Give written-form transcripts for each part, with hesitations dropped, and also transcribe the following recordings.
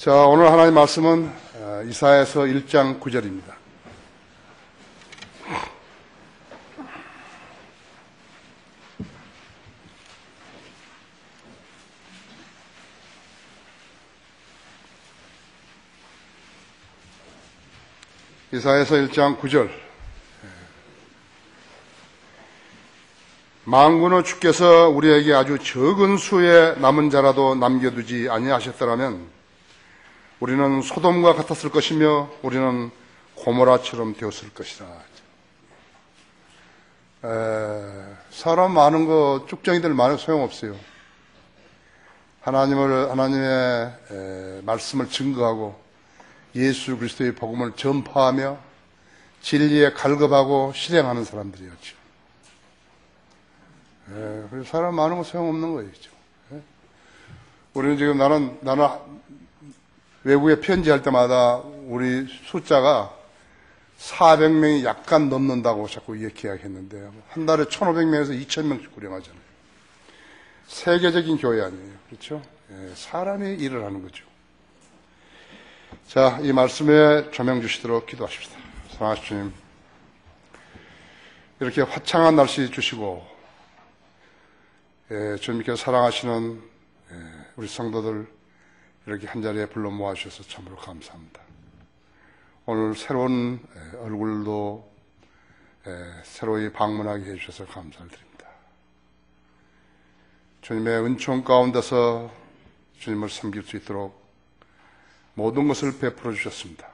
자, 오늘 하나님 말씀은 이사야서 1장 9절입니다. 이사야서 1장 9절. 만군의 주께서 우리에게 아주 적은 수의 남은 자라도 남겨두지 아니하셨더라면 우리는 소돔과 같았을 것이며 우리는 고모라처럼 되었을 것이라. 사람 많은 거, 쭉정이들 많은 소용없어요. 하나님의 말씀을 증거하고 예수 그리스도의 복음을 전파하며 진리에 갈급하고 실행하는 사람들이었죠. 그래서 사람 많은 거 소용없는 거예요. 우리는 지금 나는 외국에 편지할 때마다 우리 숫자가 400명이 약간 넘는다고 자꾸 이야기했는데 한 달에 1,500명에서 2,000명씩 구령하잖아요. 세계적인 교회 아니에요. 그렇죠? 사람이 일을 하는 거죠. 자, 이 말씀에 조명 주시도록 기도하십시다. 사랑하신 주님, 이렇게 화창한 날씨 주시고 주님께서 사랑하시는 우리 성도들 이렇게 한자리에 불러 모아주셔서 참으로 감사합니다. 오늘 새로운 얼굴도 새로이 방문하게 해주셔서 감사를 드립니다. 주님의 은총 가운데서 주님을 섬길 수 있도록 모든 것을 베풀어 주셨습니다.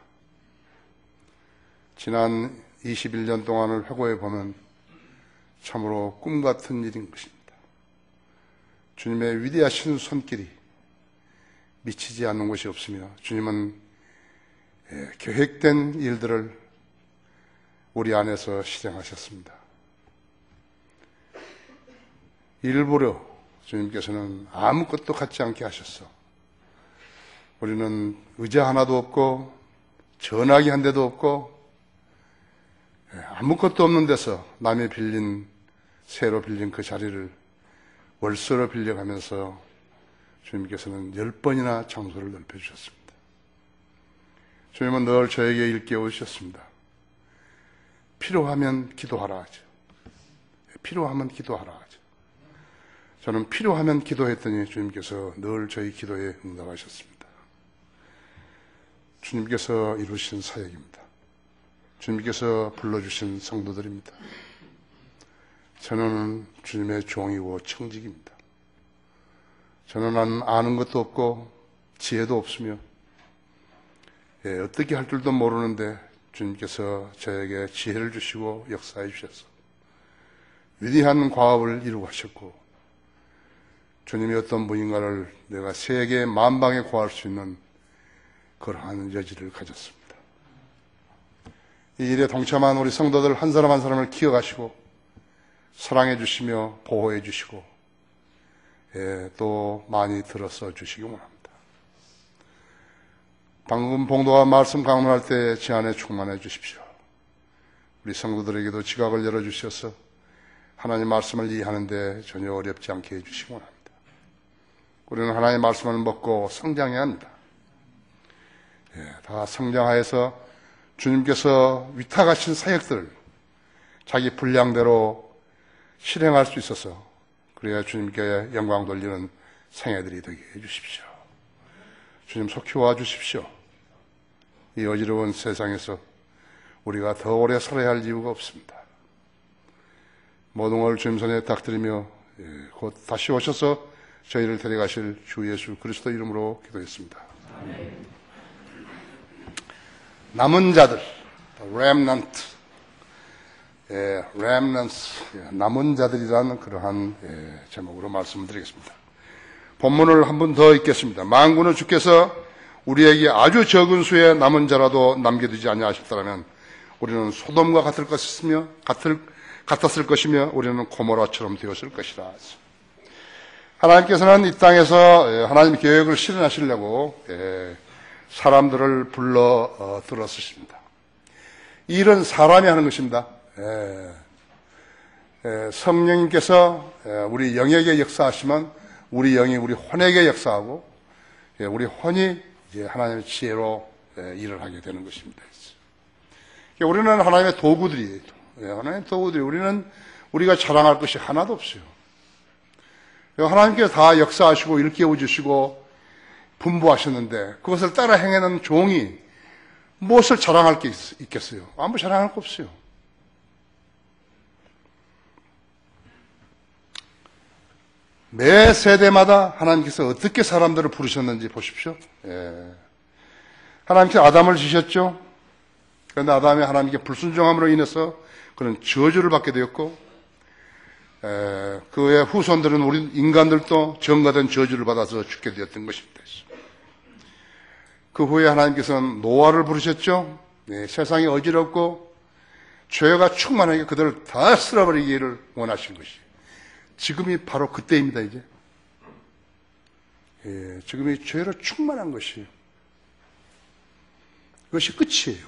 지난 21년 동안을 회고해 보면 참으로 꿈 같은 일인 것입니다. 주님의 위대하신 손길이 미치지 않는 것이 없으며 주님은 계획된 일들을 우리 안에서 실행하셨습니다. 일부러 주님께서는 아무것도 갖지 않게 하셨어. 우리는 의자 하나도 없고 전화기 한 대도 없고 아무것도 없는 데서 남이 새로 빌린 그 자리를 월세로 빌려가면서 주님께서는 10번이나 장소를 넓혀주셨습니다. 주님은 늘 저에게 일깨우셨습니다. 필요하면 기도하라 하죠. 필요하면 기도하라 하죠. 저는 필요하면 기도했더니 주님께서 늘 저희 기도에 응답하셨습니다. 주님께서 이루신 사역입니다. 주님께서 불러주신 성도들입니다. 저는 주님의 종이고 청직입니다. 저는 아는 것도 없고 지혜도 없으며 어떻게 할 줄도 모르는데 주님께서 저에게 지혜를 주시고 역사해 주셔서 위대한 과업을 이루하셨고 주님이 어떤 분인가를 내가 세계 만방에 구할 수 있는 그러한 여지를 가졌습니다. 이 일에 동참한 우리 성도들 한 사람 한 사람을 기억하시고 사랑해 주시며 보호해 주시고 또 많이 들어서 주시기 원합니다. 방금 봉도와 말씀 강론할 때 제 안에 충만해 주십시오. 우리 성도들에게도 지각을 열어주셔서 하나님 말씀을 이해하는데 전혀 어렵지 않게 해주시기 원합니다. 우리는 하나님의 말씀을 먹고 성장해야 합니다. 다 성장하여서 주님께서 위탁하신 사역들을 자기 분량대로 실행할 수 있어서 그래야 주님께 영광 돌리는 생애들이 되게 해주십시오. 주님 속히 와주십시오. 이 어지러운 세상에서 우리가 더 오래 살아야 할 이유가 없습니다. 모든 걸 주님 손에 닥드리며 곧 다시 오셔서 저희를 데려가실 주 예수 그리스도 이름으로 기도했습니다. 남은 자들, remnant, 남은 자들이라는 그러한 제목으로 말씀을 드리겠습니다. 본문을 한 번 더 읽겠습니다. 만군의 주께서 우리에게 아주 적은 수의 남은 자라도 남겨두지 아니하셨더라면 우리는 소돔과 같았을 것이며 우리는 고모라처럼 되었을 것이라. 하나님께서는 이 땅에서 하나님의 계획을 실현하시려고 사람들을 불러 들었으십니다. 이 일은 사람이 하는 것입니다. 성령님께서 우리 영에게 역사하시면 우리 영이 우리 혼에게 역사하고 우리 혼이 이제 하나님의 지혜로 일을 하게 되는 것입니다. 우리는 하나님의 도구들이에요. 하나님의 도구들이 우리가 자랑할 것이 하나도 없어요. 하나님께서 다 역사하시고 일깨워 주시고 분부하셨는데 그것을 따라 행하는 종이 무엇을 자랑할 게 있겠어요? 아무 자랑할 거 없어요. 매 세대마다 하나님께서 어떻게 사람들을 부르셨는지 보십시오. 하나님께서 아담을 지으셨죠. 그런데 아담이 하나님께 불순종함으로 인해서 그는 저주를 받게 되었고, 그의 후손들은 우리 인간들도 전가된 저주를 받아서 죽게 되었던 것입니다. 그 후에 하나님께서는 노아를 부르셨죠. 세상이 어지럽고 죄가 충만하게 그들을 다 쓸어버리기를 원하신 것이에요. 지금이 바로 그때입니다, 이제. 지금이 죄로 충만한 것이에요. 그것이 끝이에요.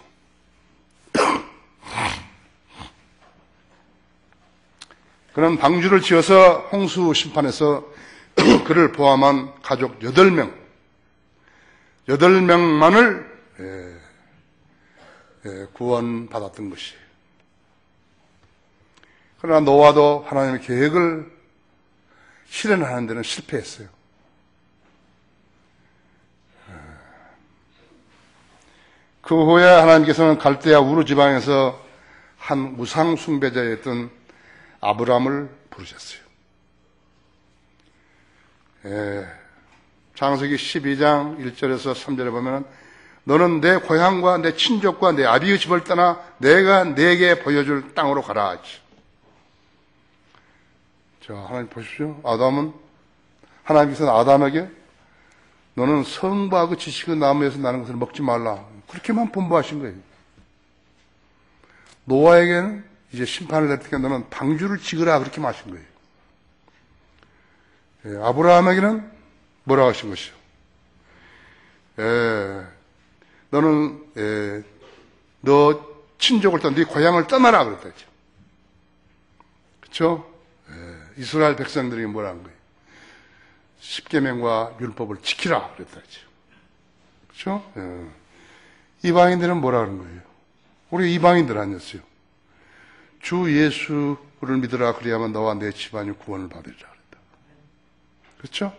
그는 방주를 지어서 홍수 심판에서 그를 포함한 가족 8명만을 구원받았던 것이에요. 그러나 노아도 하나님의 계획을 실현하는 데는 실패했어요. 그 후에 하나님께서는 갈대아 우르 지방에서 한 우상 숭배자였던 아브람을 부르셨어요. 창세기 12장 1절에서 3절에 보면 너는 내 고향과 내 친족과 내 아비의 집을 떠나 내가 네게 보여줄 땅으로 가라 하지. 자, 하나님 보십시오. 하나님께서는 아담에게 너는 성부하고 지식의 나무에서 나는 것을 먹지 말라. 그렇게만 분부하신 거예요. 노아에게는 이제 심판을 낼 때까 너는 방주를 지으라 그렇게 마신 거예요. 아브라함에게는 뭐라고 하신 것이요? 너는 너 친족을 떠나 네 고향을 떠나라 그랬다죠. 그렇죠? 이스라엘 백성들이 뭐라 한 거예요? 십계명과 율법을 지키라 그랬다죠. 그렇죠? 이방인들은 뭐라 하는 거예요? 우리 이방인들 아니었어요. 주 예수를 믿으라 그리하면 너와 내 집안이 구원을 받으리라 그랬다. 그렇죠?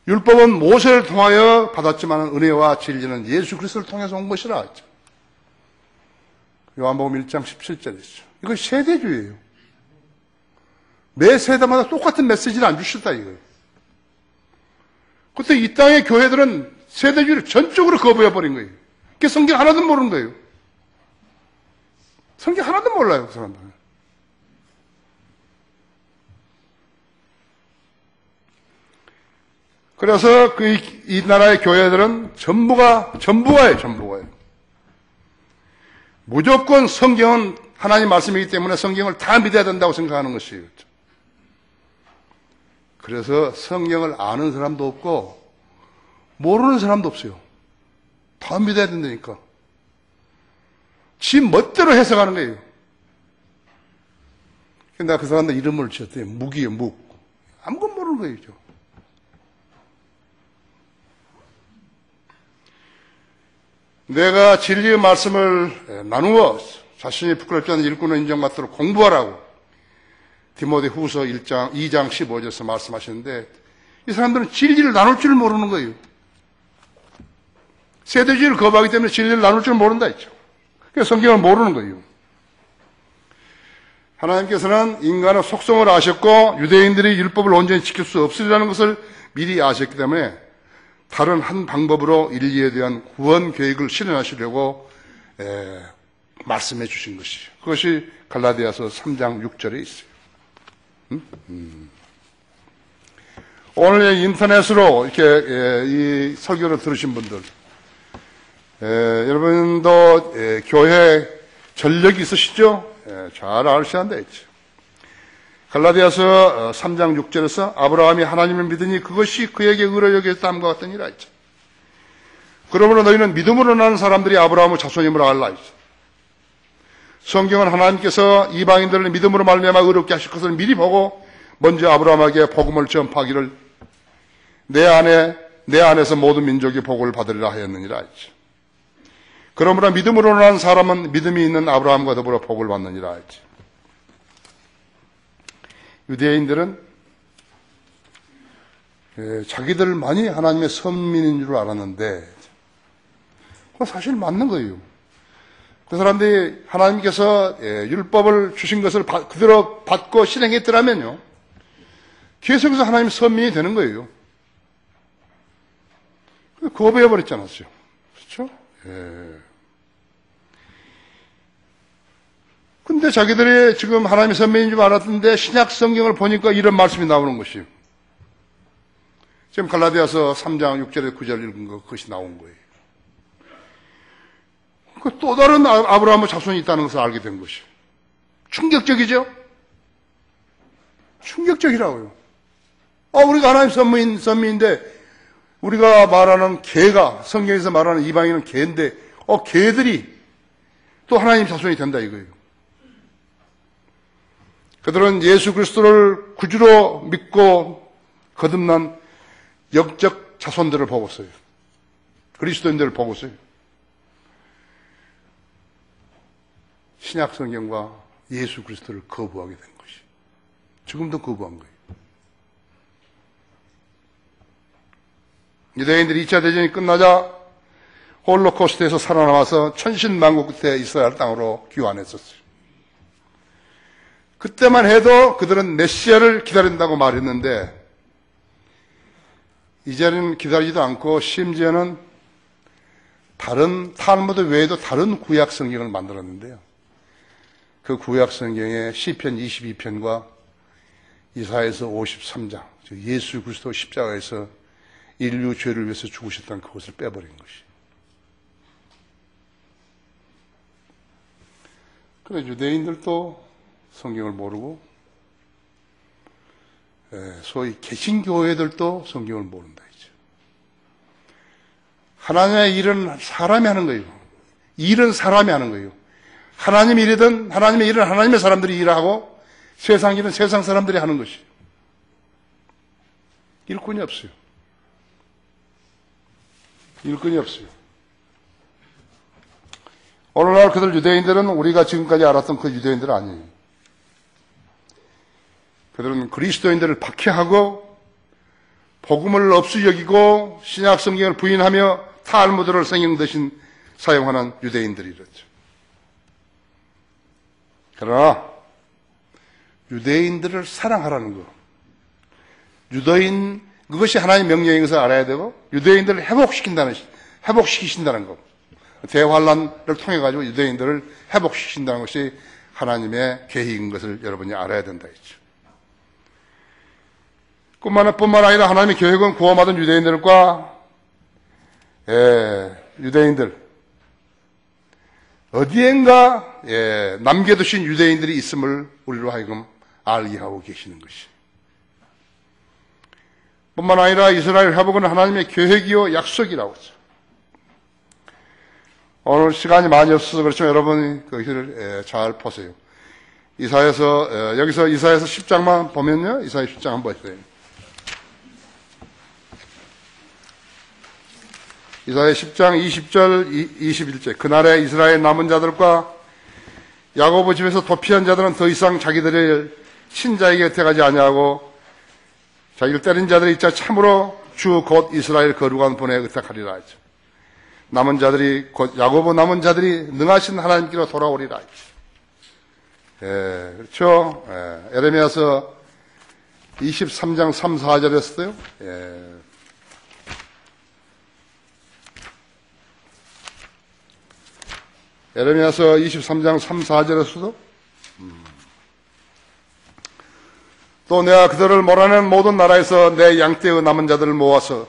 율법은 모세를 통하여 받았지만 은혜와 진리는 예수 그리스도를 통해서 온 것이라 했죠. 요한복음 1장 17절에 있죠. 이거 세대주의예요. 매 세대마다 똑같은 메시지를 안 주셨다 이거예요. 그때 이 땅의 교회들은 세대주의를 전적으로 거부해버린 거예요. 그게 성경 하나도 모르는 거예요. 성경 하나도 몰라요, 그 사람들은. 그래서 이 나라의 교회들은 전부가예요. 무조건 성경은 하나님 말씀이기 때문에 성경을 다 믿어야 된다고 생각하는 것이에요. 그래서 성경을 아는 사람도 없고 모르는 사람도 없어요. 다 믿어야 된다니까. 지 멋대로 해석하는 거예요. 내가 그 사람들 이름을 지었더니 묵이에요, 묵. 아무것도 모르는 거예요. 내가 진리의 말씀을 나누어 자신이 부끄럽지 않은 일꾼을 인정받도록 공부하라고 디모데 후서 2장 15절에서 말씀하셨는데 이 사람들은 진리를 나눌 줄 모르는 거예요. 세대주의를 거부하기 때문에 진리를 나눌 줄 모른다 했죠. 그래서 성경을 모르는 거예요. 하나님께서는 인간의 속성을 아셨고 유대인들이 율법을 온전히 지킬 수 없으리라는 것을 미리 아셨기 때문에 다른 한 방법으로 인류에 대한 구원 계획을 실현하시려고 말씀해 주신 것이죠. 그것이 갈라디아서 3장 6절에 있어요. 오늘 인터넷으로 이렇게 이 설교를 들으신 분들, 여러분도 교회 전력이 있으시죠? 잘 아셔야 되죠. 갈라디아서 3장 6절에서 아브라함이 하나님을 믿으니 그것이 그에게 의로 여겨졌다함과 같으니라 했죠. 그러므로 너희는 믿음으로 나는 사람들이 아브라함의 자손임을 알라 했죠. 성경은 하나님께서 이방인들을 믿음으로 말미암아 의롭게 하실 것을 미리 보고 먼저 아브라함에게 복음을 전파하기를 내 안에 내 안에서 모든 민족이 복을 받으리라 하였느니라 했지. 그러므로 믿음으로 난 사람은 믿음이 있는 아브라함과 더불어 복을 받느니라 했지. 유대인들은 자기들만이 하나님의 선민인 줄 알았는데 그건 사실 맞는 거예요. 그 사람들이 하나님께서 율법을 주신 것을 그대로 받고 실행했더라면요, 계속해서 하나님의 선민이 되는 거예요. 거부해버렸지 않았어요. 그렇죠? 근데 자기들이 지금 하나님의 선민인 줄 알았는데 신약 성경을 보니까 이런 말씀이 나오는 것이에요. 지금 갈라디아서 3장 6절에 9절 읽은 거, 그것이 나온 거예요. 또 다른 아브라함의 자손이 있다는 것을 알게 된 것이에요. 충격적이죠? 충격적이라고요. 우리가 하나님 선민인데, 우리가 말하는 개가, 성경에서 말하는 이방인은 개인데, 개들이 또 하나님 자손이 된다 이거예요. 그들은 예수 그리스도를 구주로 믿고 거듭난 영적 자손들을 보고서요. 그리스도인들을 보고서요. 신약 성경과 예수 그리스도를 거부하게 된 것이. 지금도 거부한 거예요. 유대인들이 2차 대전이 끝나자 홀로코스트에서 살아남아서 천신만고 끝에 이스라엘 땅으로 귀환했었어요. 그때만 해도 그들은 메시아를 기다린다고 말했는데 이제는 기다리지도 않고 심지어는 다른 탈무드 외에도 다른 구약 성경을 만들었는데요. 그 구약 성경의 시편 22편과 이사야서 53장, 예수 그리스도 십자가에서 인류 죄를 위해서 죽으셨던 그것을 빼버린 것이. 그래, 유대인들도 성경을 모르고, 소위 개신교회들도 성경을 모른다 이죠. 하나님의 일은 사람이 하는 거예요. 일은 사람이 하는 거예요. 하나님 일이든 하나님의 일은 하나님의 사람들이 일하고 세상 일은 세상 사람들이 하는 것이에요. 일꾼이 없어요. 일꾼이 없어요. 오늘날 그들 유대인들은 우리가 지금까지 알았던 그 유대인들은 아니에요. 그들은 그리스도인들을 박해하고 복음을 없이 여기고 신약 성경을 부인하며 탈무드를 성경 대신 사용하는 유대인들이었죠. 그러나 유대인들을 사랑하라는 거, 유대인 그것이 하나님의 명령인 것을 알아야 되고 유대인들을 회복시키신다는 것, 대환란을 통해 가지고 유대인들을 회복시킨다는 것이 하나님의 계획인 것을 여러분이 알아야 된다 했죠. 뿐만 아니라 하나님의 계획은 구원받은 유대인들과 유대인들 어디엔가 남겨두신 유대인들이 있음을 우리로 하여금 알게 하고 계시는 것이. 뿐만 아니라 이스라엘 회복은 하나님의 계획이요 약속이라고 하죠. 오늘 시간이 많이 없어서 그렇지만 여러분이 그것을 잘 보세요. 여기서 이사야서 10장만 보면요. 이사야 10장 한번 보세요. 이사야 10장 20절 21절 그날에 이스라엘 남은 자들과 야고보 집에서 도피한 자들은 더 이상 자기들의 친자에게 곁에 가지 아니하고 자기를 때린 자들이 있자 참으로 주 곧 이스라엘 거룩한 분에 의탁하리라 하죠. 남은 자들이 곧 야고보 남은 자들이 능하신 하나님께로 돌아오리라 하죠. 그렇죠. 에레미야서 23장 3, 4절이었어요. 에레미야서 23장 3, 4절에서도 또 내가 그들을 몰아낸 모든 나라에서 내 양떼의 남은 자들을 모아서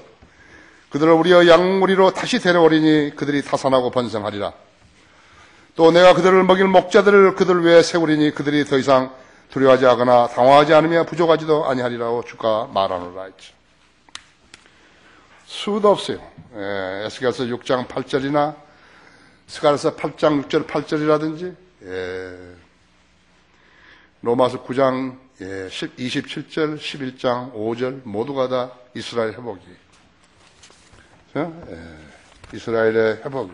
그들을 우리의 양무리로 다시 데려오리니 그들이 타산하고 번성하리라. 또 내가 그들을 먹일 목자들을 그들 위에 세우리니 그들이 더 이상 두려워하지 않거나 당황하지 않으며 부족하지도 아니하리라고 주가 말하노라 했죠. 수도 없어요. 에스겔서 6장 8절이나 스가랴서 8장 6절 8절이라든지 로마서 9장 27절 11장 5절 모두가 다 이스라엘 회복이. 이스라엘의 회복,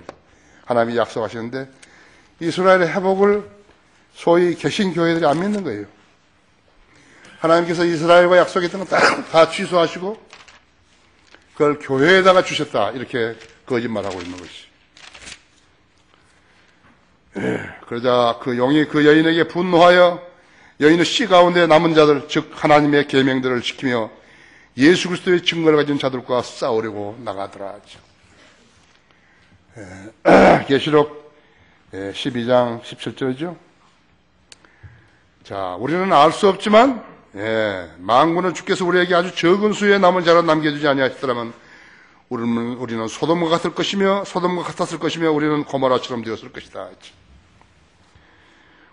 하나님이 약속하셨는데 이스라엘의 회복을 소위 개신교회들이 안 믿는 거예요. 하나님께서 이스라엘과 약속했던 건 다 취소하시고 그걸 교회에다가 주셨다, 이렇게 거짓말하고 있는 것이. 그러자 그 용이 그 여인에게 분노하여 여인의 씨 가운데 남은 자들, 즉 하나님의 계명들을 지키며 예수 그리스도의 증거를 가진 자들과 싸우려고 나가더라. 계시록 12장 17절이죠. 자, 우리는 알 수 없지만 만군의 주께서 우리에게 아주 적은 수의 남은 자를 남겨주지 아니하시더라면 우리는 소돔과 같을 것이며 우리는 고모라처럼 되었을 것이다.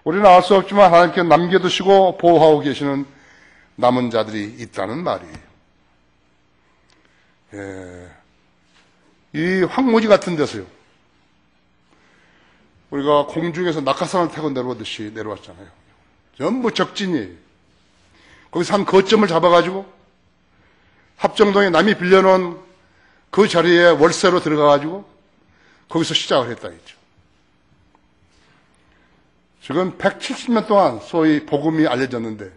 우리는 알 수 없지만 하나님께 남겨두시고 보호하고 계시는 남은 자들이 있다는 말이에요. 이 황무지 같은 데서요, 우리가 공중에서 낙하산을 타고 내려오듯이 내려왔잖아요. 전부 적진이에요. 거기서 한 거점을 잡아가지고 합정동에 남이 빌려놓은 그 자리에 월세로 들어가가지고 거기서 시작을 했다 했죠. 지금 170년 동안 소위 복음이 알려졌는데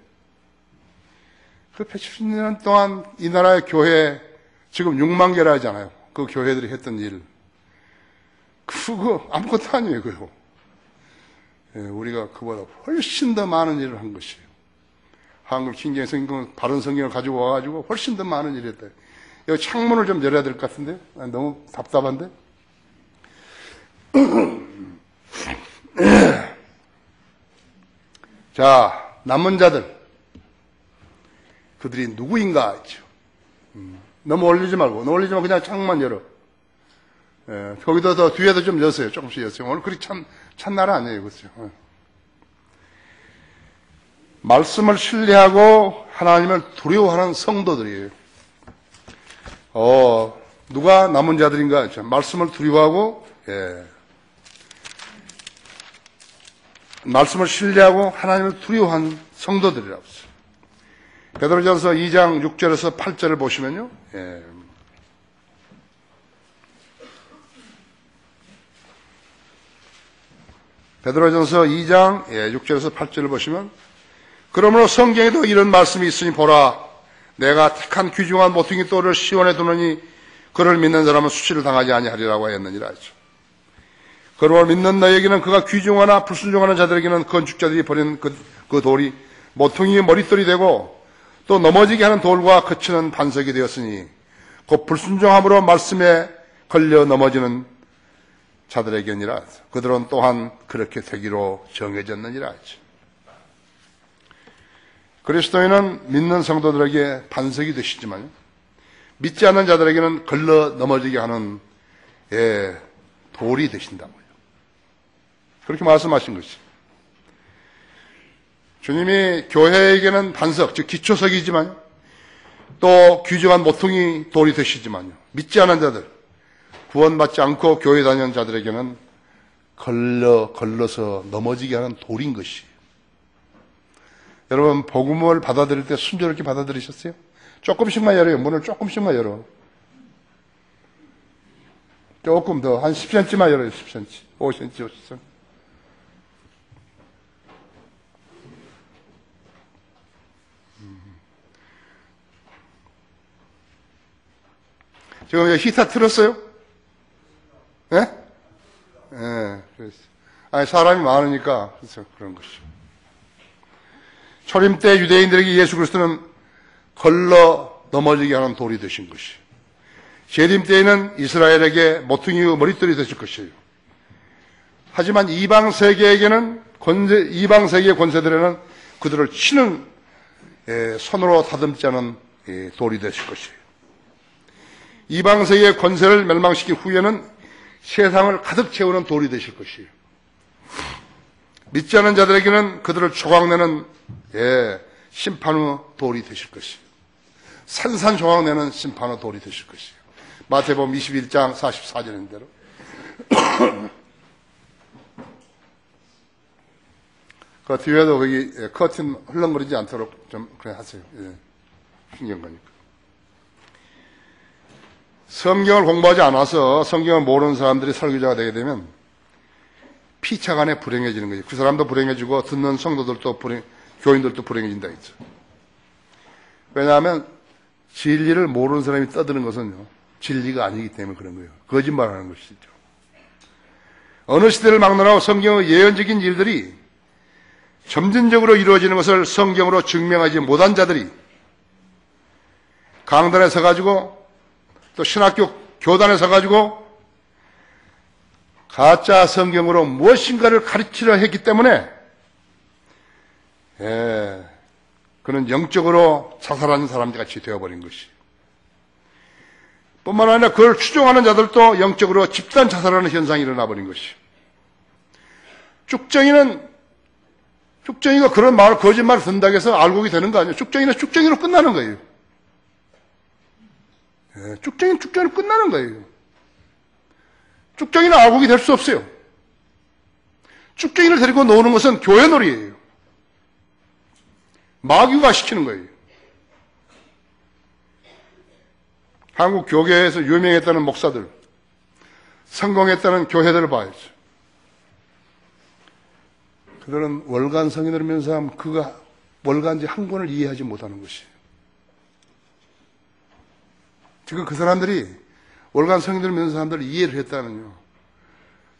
그 170년 동안 이 나라의 교회, 지금 6만 개라 하잖아요. 그 교회들이 했던 일, 그거 아무것도 아니에요. 그거. 우리가 그보다 훨씬 더 많은 일을 한 것이에요. 한글 킹제임 성경, 바른 성경을 가지고 와가지고 훨씬 더 많은 일을 했다. 여기 창문을 좀 열어야 될 것 같은데? 너무 답답한데? 자, 남은 자들, 그들이 누구인가 했죠. 너무 올리지 말고, 그냥 창만 열어. 거기도 더 뒤에도 좀 여세요. 조금씩 여세요. 오늘 그리 찬날 아니에요. 그렇죠? 말씀을 신뢰하고 하나님을 두려워하는 성도들이에요. 누가 남은 자들인가? 말씀을 두려워하고, 말씀을 신뢰하고 하나님을 두려워하는 성도들이라고 했어요. 베드로전서 2장 6절에서 8절을 보시면요. 베드로전서 2장 6절에서 8절을 보시면, 그러므로 성경에도 이런 말씀이 있으니 보라, 내가 택한 귀중한 모퉁이 돌을 시온에 두느니 그를 믿는 사람은 수치를 당하지 아니하리라고 하였느니라 하죠. 그를 믿는 너에게는 그가 귀중하나 불순종하는 자들에게는 건축자들이 버린 그 돌이 모퉁이의 머릿돌이 되고 또 넘어지게 하는 돌과 그치는 반석이 되었으니 곧 불순종함으로 말씀에 걸려 넘어지는 자들에게니라. 그들은 또한 그렇게 되기로 정해졌느니라 하죠. 그리스도인은 믿는 성도들에게 반석이 되시지만 믿지 않는 자들에게는 걸러 넘어지게 하는 돌이 되신다고요. 그렇게 말씀하신 것이. 주님이 교회에게는 반석, 즉 기초석이지만 또 귀중한 모퉁이 돌이 되시지만요, 믿지 않은 자들, 구원받지 않고 교회 다니는 자들에게는 걸러서 넘어지게 하는 돌인 것이. 여러분, 복음을 받아들일 때 순조롭게 받아들이셨어요? 조금씩만 열어요. 문을 조금씩만 열어. 조금 더, 한 10cm만 열어요. 10cm, 5cm, 50cm. 지금 여기 히터 틀었어요? 예? 예, 그랬어요. 아니, 사람이 많으니까, 그래서 그런 것이죠. 초림 때 유대인들에게 예수 그리스도는 걸러 넘어지게 하는 돌이 되신 것이에요. 재림 때에는 이스라엘에게 모퉁이의 머릿돌이 되실 것이에요. 하지만 이방 세계의 권세들에는 그들을 치는, 손으로 다듬지 않은 돌이 되실 것이에요. 이방 세계의 권세를 멸망시킨 후에는 세상을 가득 채우는 돌이 되실 것이에요. 믿지 않는 자들에게는 그들을 조각내는 심판의 돌이 되실 것이에요. 산산조각내는 심판의 돌이 되실 것이에요. 마태복음 21장 44절인 대로. 그 뒤에도 거기 커튼 흘렁거리지 않도록 좀 그래 하세요. 신경 가니까. 성경을 공부하지 않아서 성경을 모르는 사람들이 설교자가 되게 되면 피차간에 불행해지는 거예요. 그 사람도 불행해지고 듣는 성도들도 교인들도 불행해진다 했죠. 왜냐하면 진리를 모르는 사람이 떠드는 것은요, 진리가 아니기 때문에 그런 거예요. 거짓말하는 것이죠. 어느 시대를 막론하고 성경의 예언적인 일들이 점진적으로 이루어지는 것을 성경으로 증명하지 못한 자들이 강단에 서가지고 또 신학교 교단에 서가지고 가짜 성경으로 무엇인가를 가르치려 했기 때문에 그는 영적으로 자살하는 사람같이 되어버린 것이. 뿐만 아니라 그걸 추종하는 자들도 영적으로 집단 자살하는 현상이 일어나버린 것이. 쭉정이가 그런 말, 거짓말을 듣는다고 해서 알곡이 되는 거 아니에요. 쭉정이는 쭉정이로 끝나는 거예요. 쭉정이는 쭉정이로 끝나는 거예요. 쭉정이는 알곡이 될 수 없어요. 쭉정이를 데리고 노는 것은 교회 놀이예요. 마귀가 시키는 거예요. 한국 교계에서 유명했다는 목사들, 성공했다는 교회들을 봐야죠. 그들은 월간 성인을 믿는 사람, 그가 월간지 한 권을 이해하지 못하는 것이에요. 지금 그 사람들이 월간 성인을 믿는 사람들을 이해를 했다면요,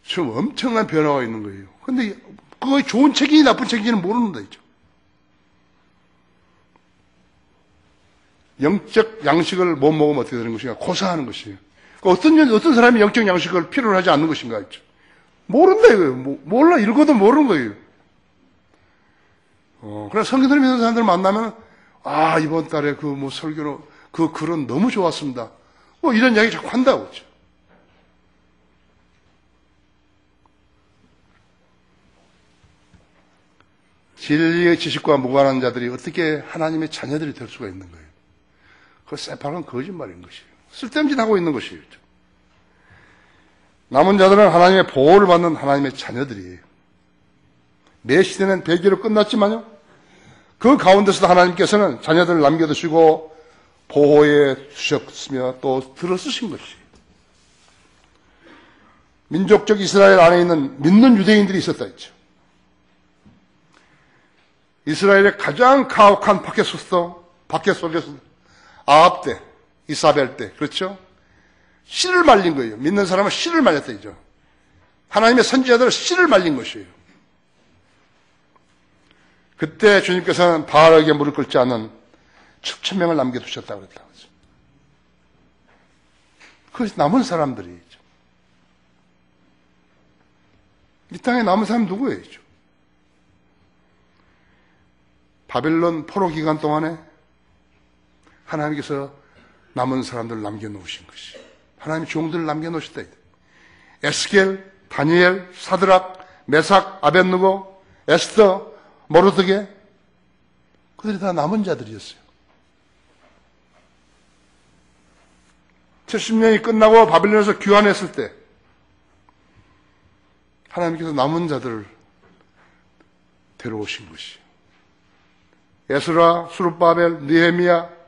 지금 엄청난 변화가 있는 거예요. 근데 그거 좋은 책이 나쁜 책인지는 모르는다 했죠. 영적 양식을 못 먹으면 어떻게 되는 것인가? 고사하는 것이에요. 어떤 사람이 영적 양식을 필요로 하지 않는 것인가 했죠. 모른다 이거예요. 몰라. 읽어도 모르는 거예요. 그래서 성경을 믿는 사람들 만나면, 이번 달에 설교로, 그 글은 너무 좋았습니다. 이런 이야기 자꾸 한다고 그죠. 진리의 지식과 무관한 자들이 어떻게 하나님의 자녀들이 될 수가 있는 거예요. 그거 새파란 거짓말인 것이에요. 쓸데없는 짓 하고 있는 것이에요. 남은 자들은 하나님의 보호를 받는 하나님의 자녀들이에요. 매 시대는 배기로 끝났지만요, 그 가운데서도 하나님께서는 자녀들을 남겨두시고 보호해 주셨으며 또 들어쓰신 것이에요. 민족적 이스라엘 안에 있는 믿는 유대인들이 있었다 했죠. 이스라엘의 가장 가혹한 박해 속에서 아합 때, 이사벨 때, 그렇죠? 씨를 말린 거예요. 믿는 사람은 씨를 말렸다 이죠. 하나님의 선지자들은 씨를 말린 것이에요. 그때 주님께서는 바알에게 무릎 꿇지 않은 7,000명을 남겨두셨다고 그랬다고 하죠. 그 남은 사람들이죠. 이 땅에 남은 사람 누구예요? 바벨론 포로 기간 동안에 하나님께서 남은 사람들을 남겨놓으신 것이, 하나님의 종들을 남겨놓으셨다. 에스겔, 다니엘, 사드락, 메삭, 아벳느고, 에스더, 모르드게, 그들이 다 남은 자들이었어요. 70년이 끝나고 바벨론에서 귀환했을 때 하나님께서 남은 자들을 데려오신 것이, 에스라, 수룹바벨, 느헤미야,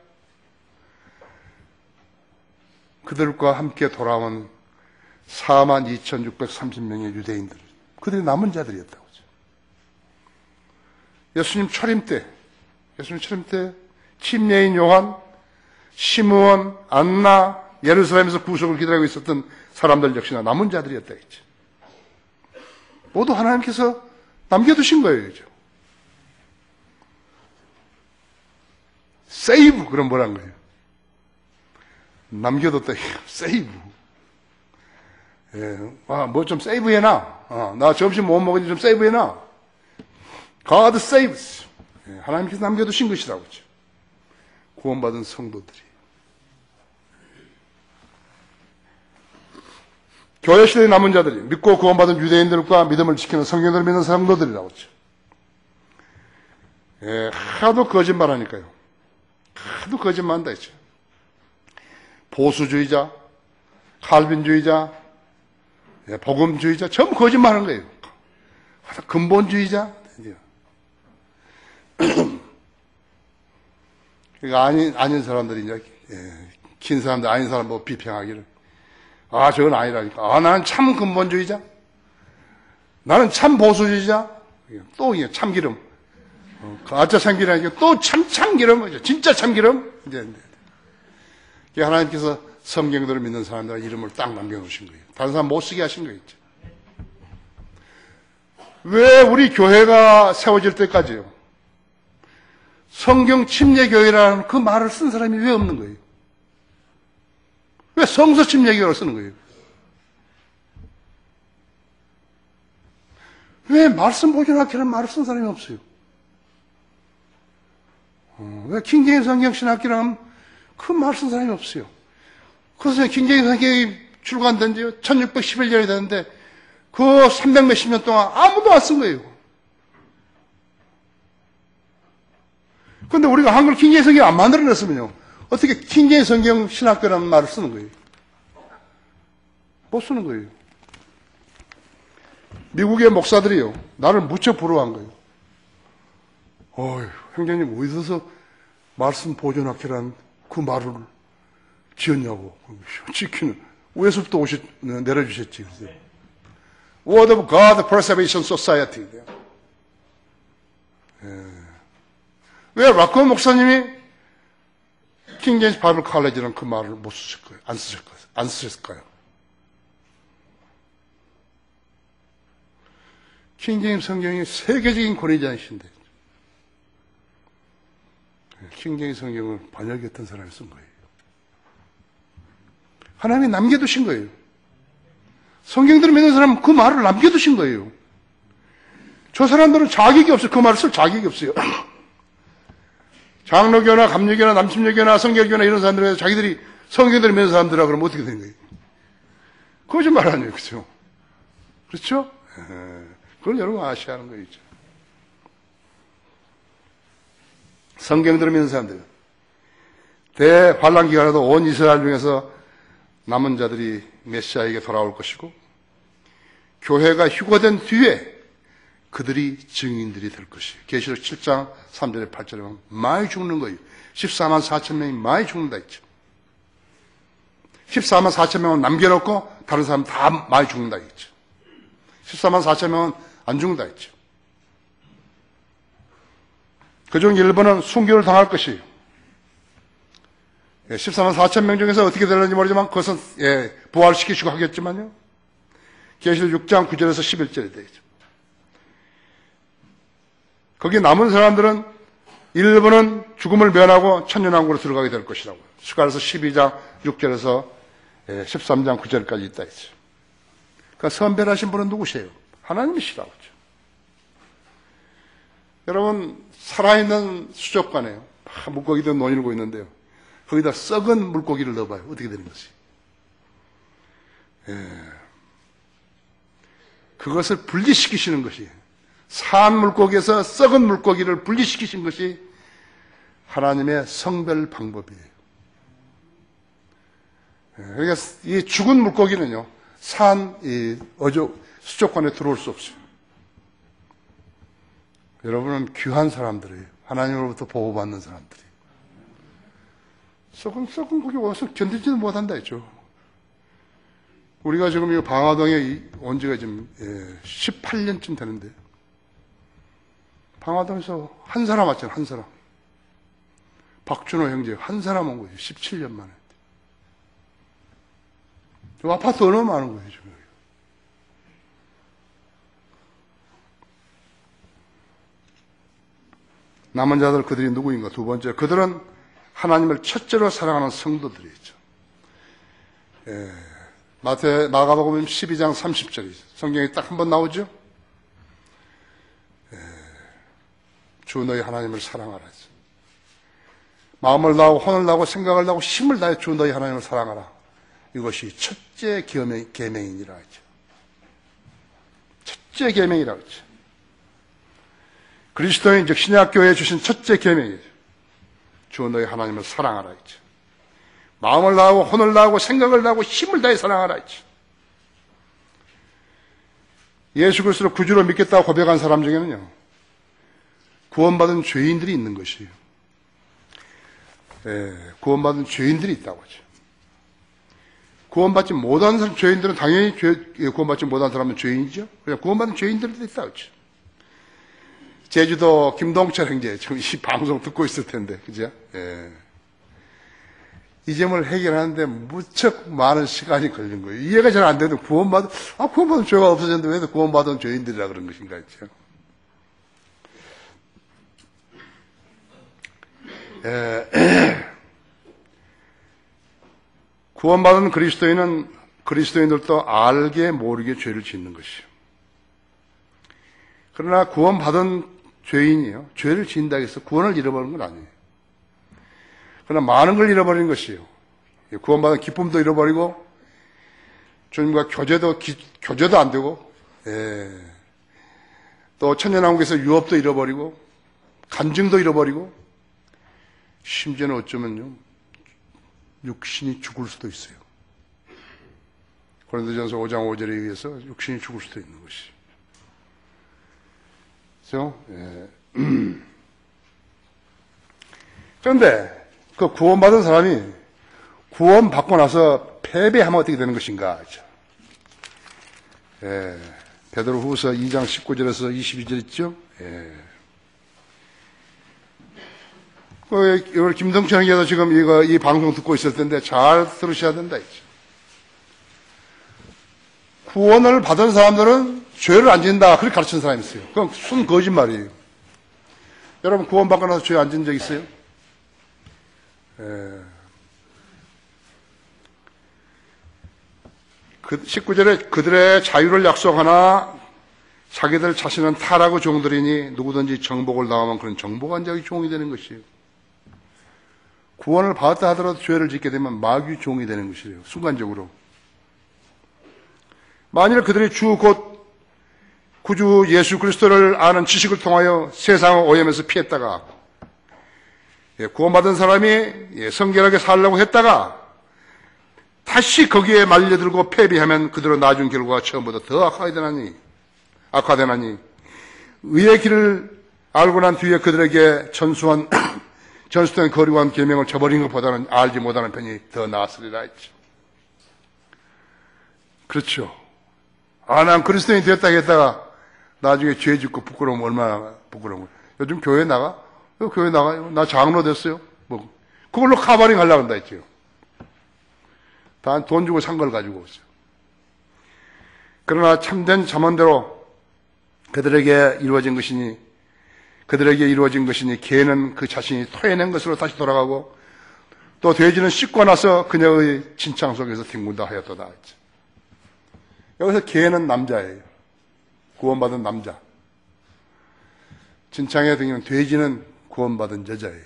그들과 함께 돌아온 42,630명의 유대인들, 그들이 남은 자들이었다고 하죠. 예수님 초림 때 침례인 요한, 시므온, 안나, 예루살렘에서 구속을 기다리고 있었던 사람들 역시나 남은 자들이었다 했죠. 모두 하나님께서 남겨두신 거예요. 세이브, 그럼 뭐란 거예요? 남겨뒀다. 세이브. 뭐 좀 세이브해놔. 나 점심 못 먹으니 좀 세이브해놔. God saves. 하나님께서 남겨두신 것이라고 하죠. 구원받은 성도들이. 교회 시대의 남은 자들이, 믿고 구원받은 유대인들과 믿음을 지키는 성경을 믿는 성도들이라고 하죠. 하도 거짓말하니까요. 하도 거짓말한다 했죠. 보수주의자, 칼빈주의자, 복음주의자, 전부 거짓말하는 거예요. 근본주의자. 그러니까 아닌 사람들이 이제 긴 사람들 아닌 사람 뭐 비평하기를. 아, 저건 아니라니까. 아, 나는 참 근본주의자. 나는 참 보수주의자. 또 이게 참기름. 가짜 참기름이니까 또 참기름. 진짜 참기름. 이제 하나님께서 성경대로 믿는 사람들 이름을 딱 남겨놓으신 거예요. 다른 사람 못 쓰게 하신 거예요. 왜 우리 교회가 세워질 때까지요? 성경 침례교회라는 그 말을 쓴 사람이 왜 없는 거예요? 왜 성서 침례교회를 쓰는 거예요? 왜 말씀 보존학교라는 말을 쓴 사람이 없어요? 왜 킹제임스 성경 신학교라는 그 말 쓴 사람이 없어요? 그래서 킹제임스 성경이 출간된 지 1611년이 됐는데 그 300 몇십 년 동안 아무도 안 쓴 거예요. 그런데 우리가 한글 킹제임스 성경 안 만들어냈으면요, 어떻게 킹제임스 성경 신학교라는 말을 쓰는 거예요? 못 쓰는 거예요. 미국의 목사들이요, 나를 무척 부러워한 거예요. 어휴, 형제님 어디서 말씀 보존학회라는 그 말을 지었냐고. 지키는 위에서부터 내려주셨지. Word of God Preservation Society. 왜 락커 목사님이 킹제임스 바이블 칼레지라는 그 말을 못 쓰실 거예요? 안 쓰셨을까요? 킹제임스 성경이 세계적인 권위자이신데 킹제임스 성경을 번역했던 사람이 쓴 거예요. 하나님이 남겨두신 거예요. 성경대로 믿는 사람은 그 말을 남겨두신 거예요. 저 사람들은 자격이 없어요. 그 말을 쓸 자격이 없어요. 장로교나 감리교나 남침교나 성결교나 이런 사람들에 자기들이 성경대로 믿는 사람들이라 그러면 어떻게 되는 거예요? 거짓말 아니에요. 그렇죠? 그렇죠? 그걸 여러분 아셔야 하는 거죠. 성경대로 믿는 사람들, 대환란 기간에도 온 이스라엘 중에서 남은 자들이 메시아에게 돌아올 것이고, 교회가 휴거된 뒤에 그들이 증인들이 될 것이에요. 계시록 7장 3절에 8절에 보면 많이 죽는 거예요. 14만 4천 명이 많이 죽는다 했죠. 14만 4천 명은 남겨놓고 다른 사람 다 많이 죽는다 했죠. 14만 4천 명은 안 죽는다 했죠. 그중 일부는 순교를 당할 것이에요. 14만 4천 명 중에서 어떻게 되는지 모르지만 그것은 부활시키시고 하겠지만요. 계시록 6장 9절에서 11절에 되죠. 거기 남은 사람들은 일부는 죽음을 면하고 천년왕국으로 들어가게 될 것이라고. 스가랴서 12장 6절에서 13장 9절까지 있다 했죠. 그러니까 선별하신 분은 누구세요? 하나님이시라고 하죠. 여러분, 살아있는 수족관에요, 물고기들 논일고 있는데요, 거기다 썩은 물고기를 넣어봐요. 어떻게 되는 것이? 그것을 분리시키시는 것이, 산 물고기에서 썩은 물고기를 분리시키신 것이 하나님의 성별 방법이에요. 그러니까 이 죽은 물고기는요, 수족관에 들어올 수 없어요. 여러분은 귀한 사람들이에요. 하나님으로부터 보호받는 사람들이. 썩은 고기 와서 견디지도 못한다 했죠. 우리가 지금 이 방화동에 온 지가 지금 18년쯤 되는데, 방화동에서 한 사람 왔잖아요. 한 사람. 박준호 형제 한 사람 온 거예요. 17년 만에. 저 아파트 얼마나 많은 거예요, 지금. 남은 자들, 그들이 누구인가? 두 번째, 그들은 하나님을 첫째로 사랑하는 성도들이죠. 마가복음 12장 30절이죠. 성경에 딱 한 번 나오죠. 주 너희 하나님을 사랑하라. 마음을 다하고 혼을 다하고 생각을 다하고 힘을 다해 주 너희 하나님을 사랑하라. 이것이 첫째 계명이니라 하죠. 첫째 계명이라고 하죠. 그리스도인 즉 신약교회에 주신 첫째 계명이죠. 주 너희 하나님을 사랑하라 했죠. 마음을 다하고 혼을 다하고 생각을 다하고 힘을 다해 사랑하라 했죠. 예수 그리스도를 구주로 믿겠다고 고백한 사람 중에는요, 구원받은 죄인들이 있는 것이에요. 구원받은 죄인들이 있다고 하죠. 구원받지 못한 사람, 죄인들은 당연히 구원받지 못한 사람은 죄인이죠. 그냥 구원받은 죄인들도 있다. 그렇죠? 제주도 김동철 형제, 지금 이 방송 듣고 있을 텐데, 그죠? 예. 이 점을 해결하는데 무척 많은 시간이 걸린 거예요. 이해가 잘 안 돼도 구원받은 죄가 없어졌는데 왜 구원받은 죄인들이라 그런 것인가 했죠. 구원받은 그리스도인들도 알게 모르게 죄를 짓는 것이요. 그러나 구원받은 죄인이요. 죄를 지은다고 해서 구원을 잃어버린 건 아니에요. 그러나 많은 걸 잃어버린 것이요. 구원받은 기쁨도 잃어버리고, 주님과 교제도 안 되고, 또 천년왕국에서 유업도 잃어버리고, 간증도 잃어버리고, 심지어는 어쩌면요, 육신이 죽을 수도 있어요. 고린도전서 5장 5절에 의해서 육신이 죽을 수도 있는 것이. 그렇죠? 그런데 그 구원받은 사람이 구원받고 나서 패배하면 어떻게 되는 것인가? 베드로후서 2장 19절에서 22절 있죠? 이걸 김동철 형제도 지금 이 방송 듣고 있을 텐데 잘 들으셔야 된다. 구원을 받은 사람들은 죄를 안 짓는다. 그렇게 가르치는 사람이 있어요. 그건 순 거짓말이에요. 여러분 구원받고 나서 죄 안 짓는 적 있어요? 19절에 그들의 자유를 약속하나 자기들 자신은 타락의 종들이니 누구든지 정복을 당하면 그런 정복한 자의 종이 되는 것이에요. 구원을 받았다 하더라도 죄를 짓게 되면 마귀의 종이 되는 것이에요. 순간적으로. 만일 그들이 주 곧 구주 예수 그리스도를 아는 지식을 통하여 세상의 오염에서 피했다가 구원받은 사람이 성결하게 살려고 했다가 다시 거기에 말려들고 패배하면 그대로 나중 결과가 처음보다 더 악화되나니 의의 길을 알고 난 뒤에 그들에게 전수된 거룩한 계명을 저버린 것보다는 알지 못하는 편이 더 나았으리라 했죠. 그렇죠. 난 그리스도인이 되었다 했다가 나중에 죄 짓고 부끄러우면 얼마나 부끄러운 거예요. 요즘 교회 나가? 교회 나가요. 나 장로 됐어요. 그걸로 카바링 하려고 한다 했죠. 다 돈 주고 산 걸 가지고 오죠. 그러나 참된 잠언대로 그들에게 이루어진 것이니 개는 그 자신이 토해낸 것으로 다시 돌아가고 또 돼지는 씻고 나서 그녀의 진창 속에서 뒹군다 하였도다 했죠. 여기서 개는 남자예요. 구원받은 남자. 진창에 댕기는 돼지는 구원받은 여자예요.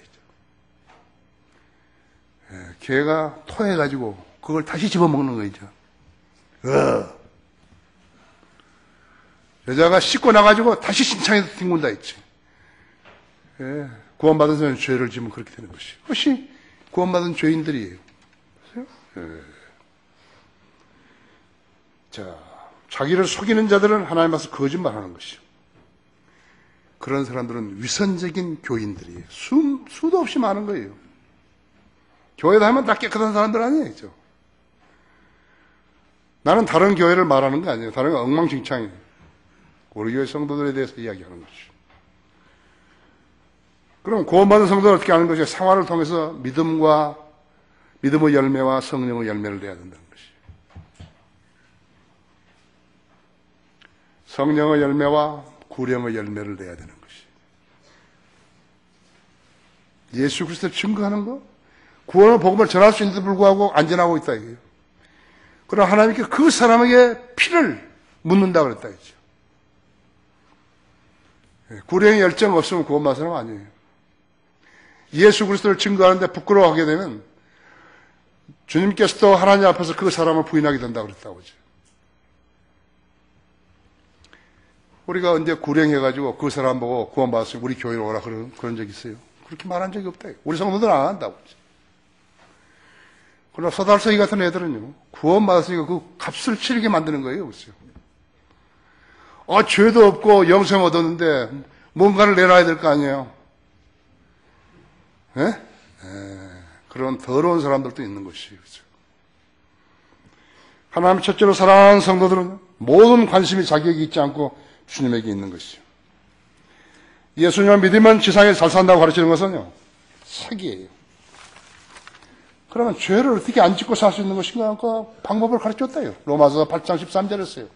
개가 토해가지고 그걸 다시 집어먹는 거죠. 여자가 씻고 나가지고 다시 진창에서 뒹군다 했지. 구원받은 사람은 죄를 지면 그렇게 되는 것이. 그것이 구원받은 죄인들이에요. 자, 자기를 속이는 자들은 하나님 앞에서 거짓말하는 것이요. 그런 사람들은 위선적인 교인들이에요. 수도 없이 많은 거예요. 교회 다니면 다 깨끗한 사람들 아니에요. 나는 다른 교회를 말하는 거 아니에요. 다른 건 엉망진창이에요. 우리 교회 성도들에 대해서 이야기하는 것이죠. 그럼 구원받은 성도는 어떻게 하는 것이요? 생활을 통해서 믿음의 열매와 성령의 열매를 내야 된다는 것이에요. 성령의 열매와 구령의 열매를 내야 되는 것이에요. 예수 그리스도를 증거하는 것, 구원의 복음을 전할 수 있는데도 불구하고 안 전하고 있다 이거예요. 그러나 하나님께 그 사람에게 피를 묻는다 그랬다 했죠. 구령의 열정 없으면 구원받은 사람 아니에요. 예수 그리스도를 증거하는데 부끄러워하게 되면 주님께서도 하나님 앞에서 그 사람을 부인하게 된다고 그랬다고 하죠. 우리가 언제 구령해가지고 그 사람 보고 구원받았으면 우리 교회로 오라 그런 적 있어요? 그렇게 말한 적이 없다. 우리 성도들은 안 한다고 하죠. 그러나 소달서기 같은 애들은요, 구원받았으니까 그 값을 치르게 만드는 거예요. 그렇죠? 죄도 없고 영생 얻었는데 뭔가를 내놔야 될 거 아니에요. 그런 더러운 사람들도 있는 것이에요. 그렇죠? 하나님 첫째로 사랑하는 성도들은 모든 관심이 자기에게 있지 않고 주님에게 있는 것이죠. 예수님을 믿으면 지상에 잘 산다고 가르치는 것은요, 사기예요. 그러면 죄를 어떻게 안 짓고 살 수 있는 것인가? 그 방법을 가르쳤다요. 로마서 8장 13절에 했어요.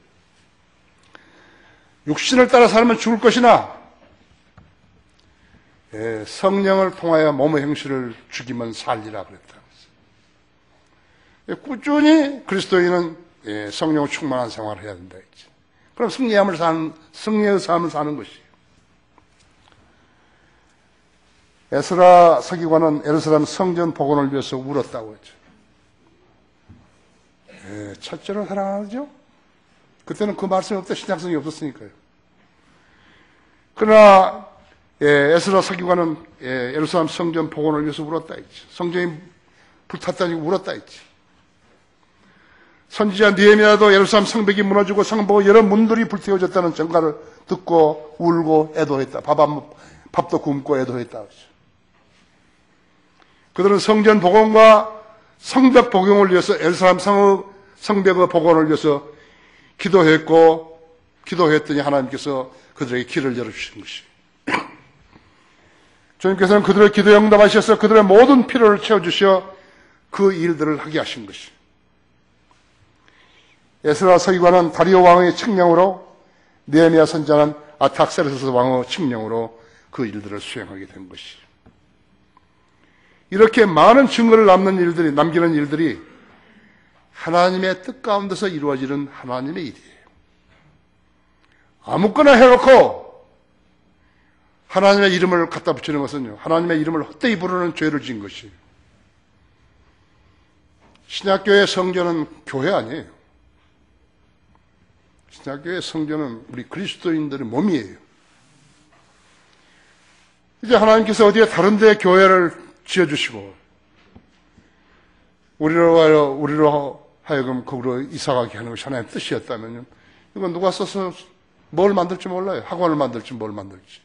육신을 따라 살면 죽을 것이나 성령을 통하여 몸의 행실을 죽이면 살리라 그랬다. 꾸준히 그리스도인은 성령을 충만한 생활을 해야 된다 했지. 그럼 승리의 삶을 사는 것이에요. 에스라 서기관은 예루살렘 성전 복원을 위해서 울었다고 했죠. 첫째로 사랑하죠. 그때는 그 말씀이 없다. 신약성이 없었으니까요. 그러나 에스라 서기관은 예루살렘 성전 복원을 위해서 울었다 했지. 성전이 불탔다니 울었다 했지. 선지자 느헤미야도 예루살렘 성벽이 무너지고 성벽 여러 문들이 불태워졌다는 전가를 듣고 울고 애도했다. 밥도 굶고 애도했다. 그들은 성전 복원과 성벽 복용을 위해서 예루살렘 성벽의 복원을 위해서 기도했더니 하나님께서 그들에게 길을 열어주신 것이에요. 주님께서는 그들의 기도에 응답하셔서 그들의 모든 필요를 채워주셔 그 일들을 하게 하신 것이에요. 에스라 서기관은 다리오 왕의 칙령으로, 느헤미야 선지자는 아탁세르스 왕의 칙령으로 그 일들을 수행하게 된 것이죠. 이렇게 많은 증거를 남기는 일들이 하나님의 뜻 가운데서 이루어지는 하나님의 일이에요. 아무거나 해놓고 하나님의 이름을 갖다 붙이는 것은요, 하나님의 이름을 헛되이 부르는 죄를 지은 것이에요. 신약교회 성전은 교회 아니에요. 신약교회 성전은 우리 그리스도인들의 몸이에요. 이제 하나님께서 어디에 다른 데 교회를 지어주시고 우리로 하여금 거기로 이사가게 하는 것이 하나님의 뜻이었다면요, 이건 누가 써서 뭘 만들지 몰라요. 학원을 만들지 뭘 만들지.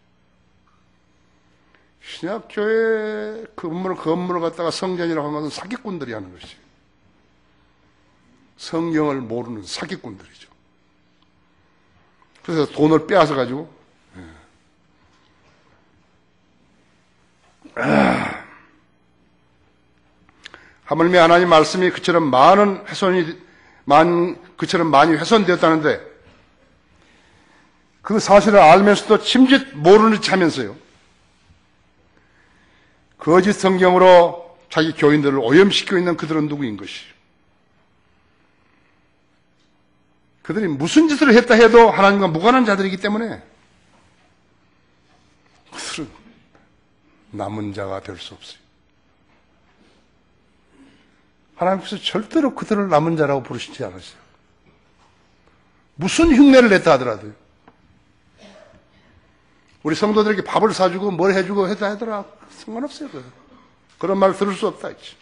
신약교회 그 업무를 갖다가 성전이라고 하는 것은 사기꾼들이 하는 것이에요. 성경을 모르는 사기꾼들이죠. 그래서 돈을 빼앗아 가지고 하물며 하나님 말씀이 그처럼 많이 훼손되었다는데 그 사실을 알면서도 침짓 모르는 체 하면서요, 거짓 성경으로 자기 교인들을 오염시키고 있는 그들은 누구인 것이요? 그들이 무슨 짓을 했다 해도 하나님과 무관한 자들이기 때문에 그들은 남은 자가 될 수 없어요. 하나님께서 절대로 그들을 남은 자라고 부르시지 않으세요. 무슨 흉내를 냈다 하더라도요. 우리 성도들에게 밥을 사주고 뭘 해주고 했다 하더라 상관없어요. 그런 말 들을 수 없다 했지.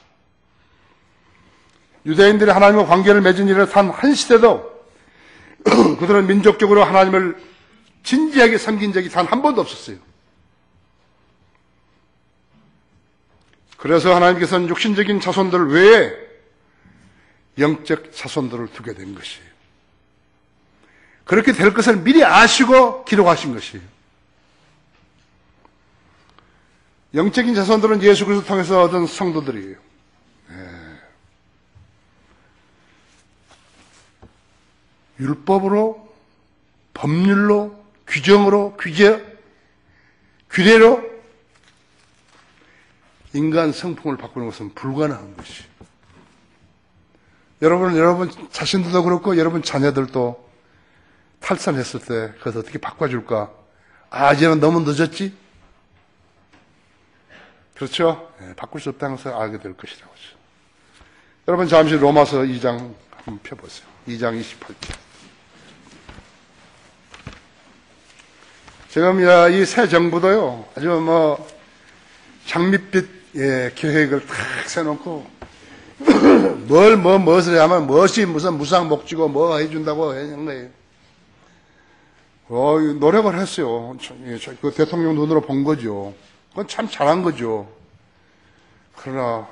유대인들이 하나님과 관계를 맺은 일을 단 한 시대도 그들은 민족적으로 하나님을 진지하게 섬긴 적이 단 한 번도 없었어요. 그래서 하나님께서는 육신적인 자손들 외에 영적 자손들을 두게 된 것이에요. 그렇게 될 것을 미리 아시고 기록하신 것이에요. 영적인 자손들은 예수 그리스도 통해서 얻은 성도들이에요. 율법으로, 법률로, 규정으로, 규례로 인간 성품을 바꾸는 것은 불가능한 것이에요. 여러분 자신들도 그렇고 여러분 자녀들도 탈선했을 때 그것을 어떻게 바꿔줄까? 이제는 너무 늦었지? 그렇죠? 바꿀 수 없다는 것을 알게 될 것이라고 하죠. 여러분 잠시 로마서 2장 한번 펴보세요. 2장 28절. 지금 이 새 정부도요, 아주 장밋빛 계획을 탁 세놓고 무엇을 하면 무슨 무상 목지고 뭐 해준다고 하는 거예요. 노력을 했어요. 그 대통령 눈으로 본 거죠. 그건 참 잘한 거죠. 그러나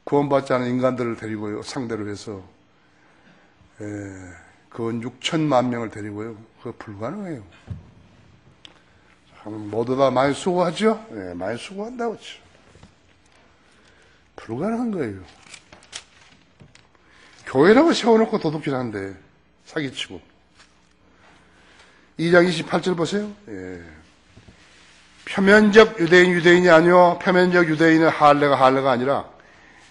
구원받지 않은 인간들을 데리고 상대로 해서 그건 6천만 명을 데리고요. 그거 불가능해요. 모두 다 많이 수고하죠? 많이 수고한다고 죠. 불가능한 거예요. 교회라고 세워놓고 도둑질하는데 사기치고. 2장 28절 보세요. 표면적 유대인이 아니요 표면적 유대인은 할례가 아니라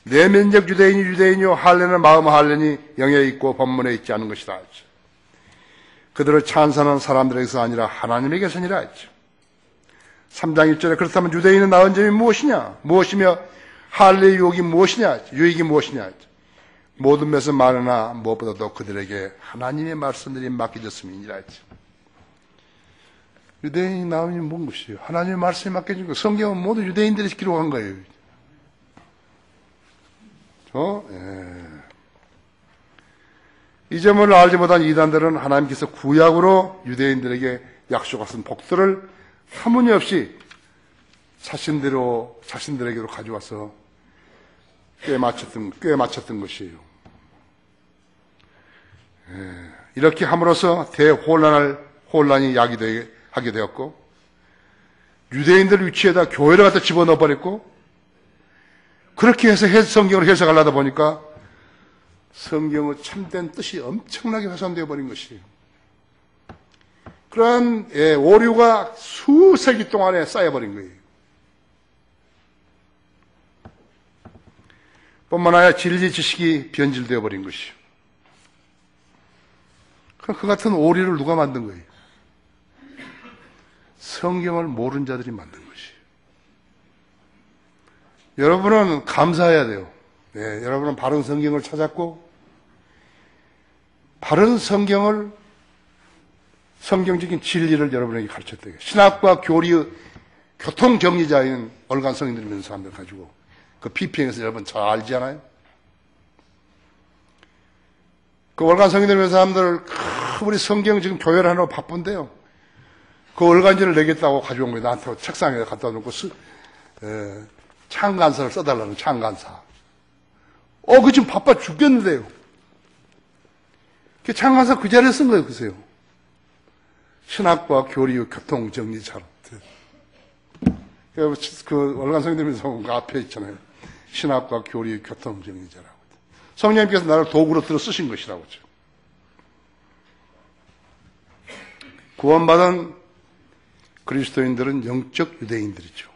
내면적 유대인이 유대인이요 할례는 마음 할례니 영에 있고 본문에 있지 않은 것이다 했죠. 그들을 찬송하는 사람들에게서 아니라 하나님에게서니라 했죠. 3장 1절에 그렇다면 유대인은 나은 점이 무엇이냐? 무엇이며 할례의 유익이 무엇이냐? 했죠. 모든 것은 많으나 무엇보다도 그들에게 하나님의 말씀들이 맡겨졌음이니라 했죠. 유대인이 나오니 뭔 것이에요? 하나님의 말씀이 맡겨진 거. 성경은 모두 유대인들이 기록한 거예요. 이 점을 알지 못한 이단들은 하나님께서 구약으로 유대인들에게 약속하신 복들을 터무니없이 자신들에게로 가져와서 꽤 맞췄던 것이에요. 이렇게 함으로써 혼란이 하게 되었고, 유대인들 위치에다 교회를 갖다 집어넣어 버렸고, 그렇게 해서 성경을 해석하려다 보니까 성경의 참된 뜻이 엄청나게 훼손되어 버린 것이에요. 그러한 오류가 수세기 동안에 쌓여버린 거예요. 뿐만 아니라 진리 지식이 변질되어 버린 것이요. 그 같은 오류를 누가 만든 거예요? 성경을 모르는 자들이 만든 것이에요. 여러분은 감사해야 돼요. 여러분은 바른 성경을 찾았고, 바른 성경적인 진리를 여러분에게 가르쳤다. 신학과 교리의 교통정리자인 얼간 성인들 있는 사람들 가지고 그 PPN에서 여러분 잘 알지 않아요? 그 얼간 성인들 있는 사람들 우리 성경 지금 교회를 하느라 바쁜데요. 그 얼간지를 내겠다고 가져온 거예요. 나한테 책상에 갖다 놓고 창간사를 써달라는 창간사. 그 지금 바빠 죽겠는데요. 그 창간사 그 자리에 쓴 거예요. 그세요. 신학과 교리의 교통정리자로. 그 얼간성인들면서 그 앞에 있잖아요. 신학과 교리의 교통정리자라고. 성령님께서 나를 도구로 들어 쓰신 것이라고 하죠. 구원받은 그리스도인들은 영적 유대인들이죠.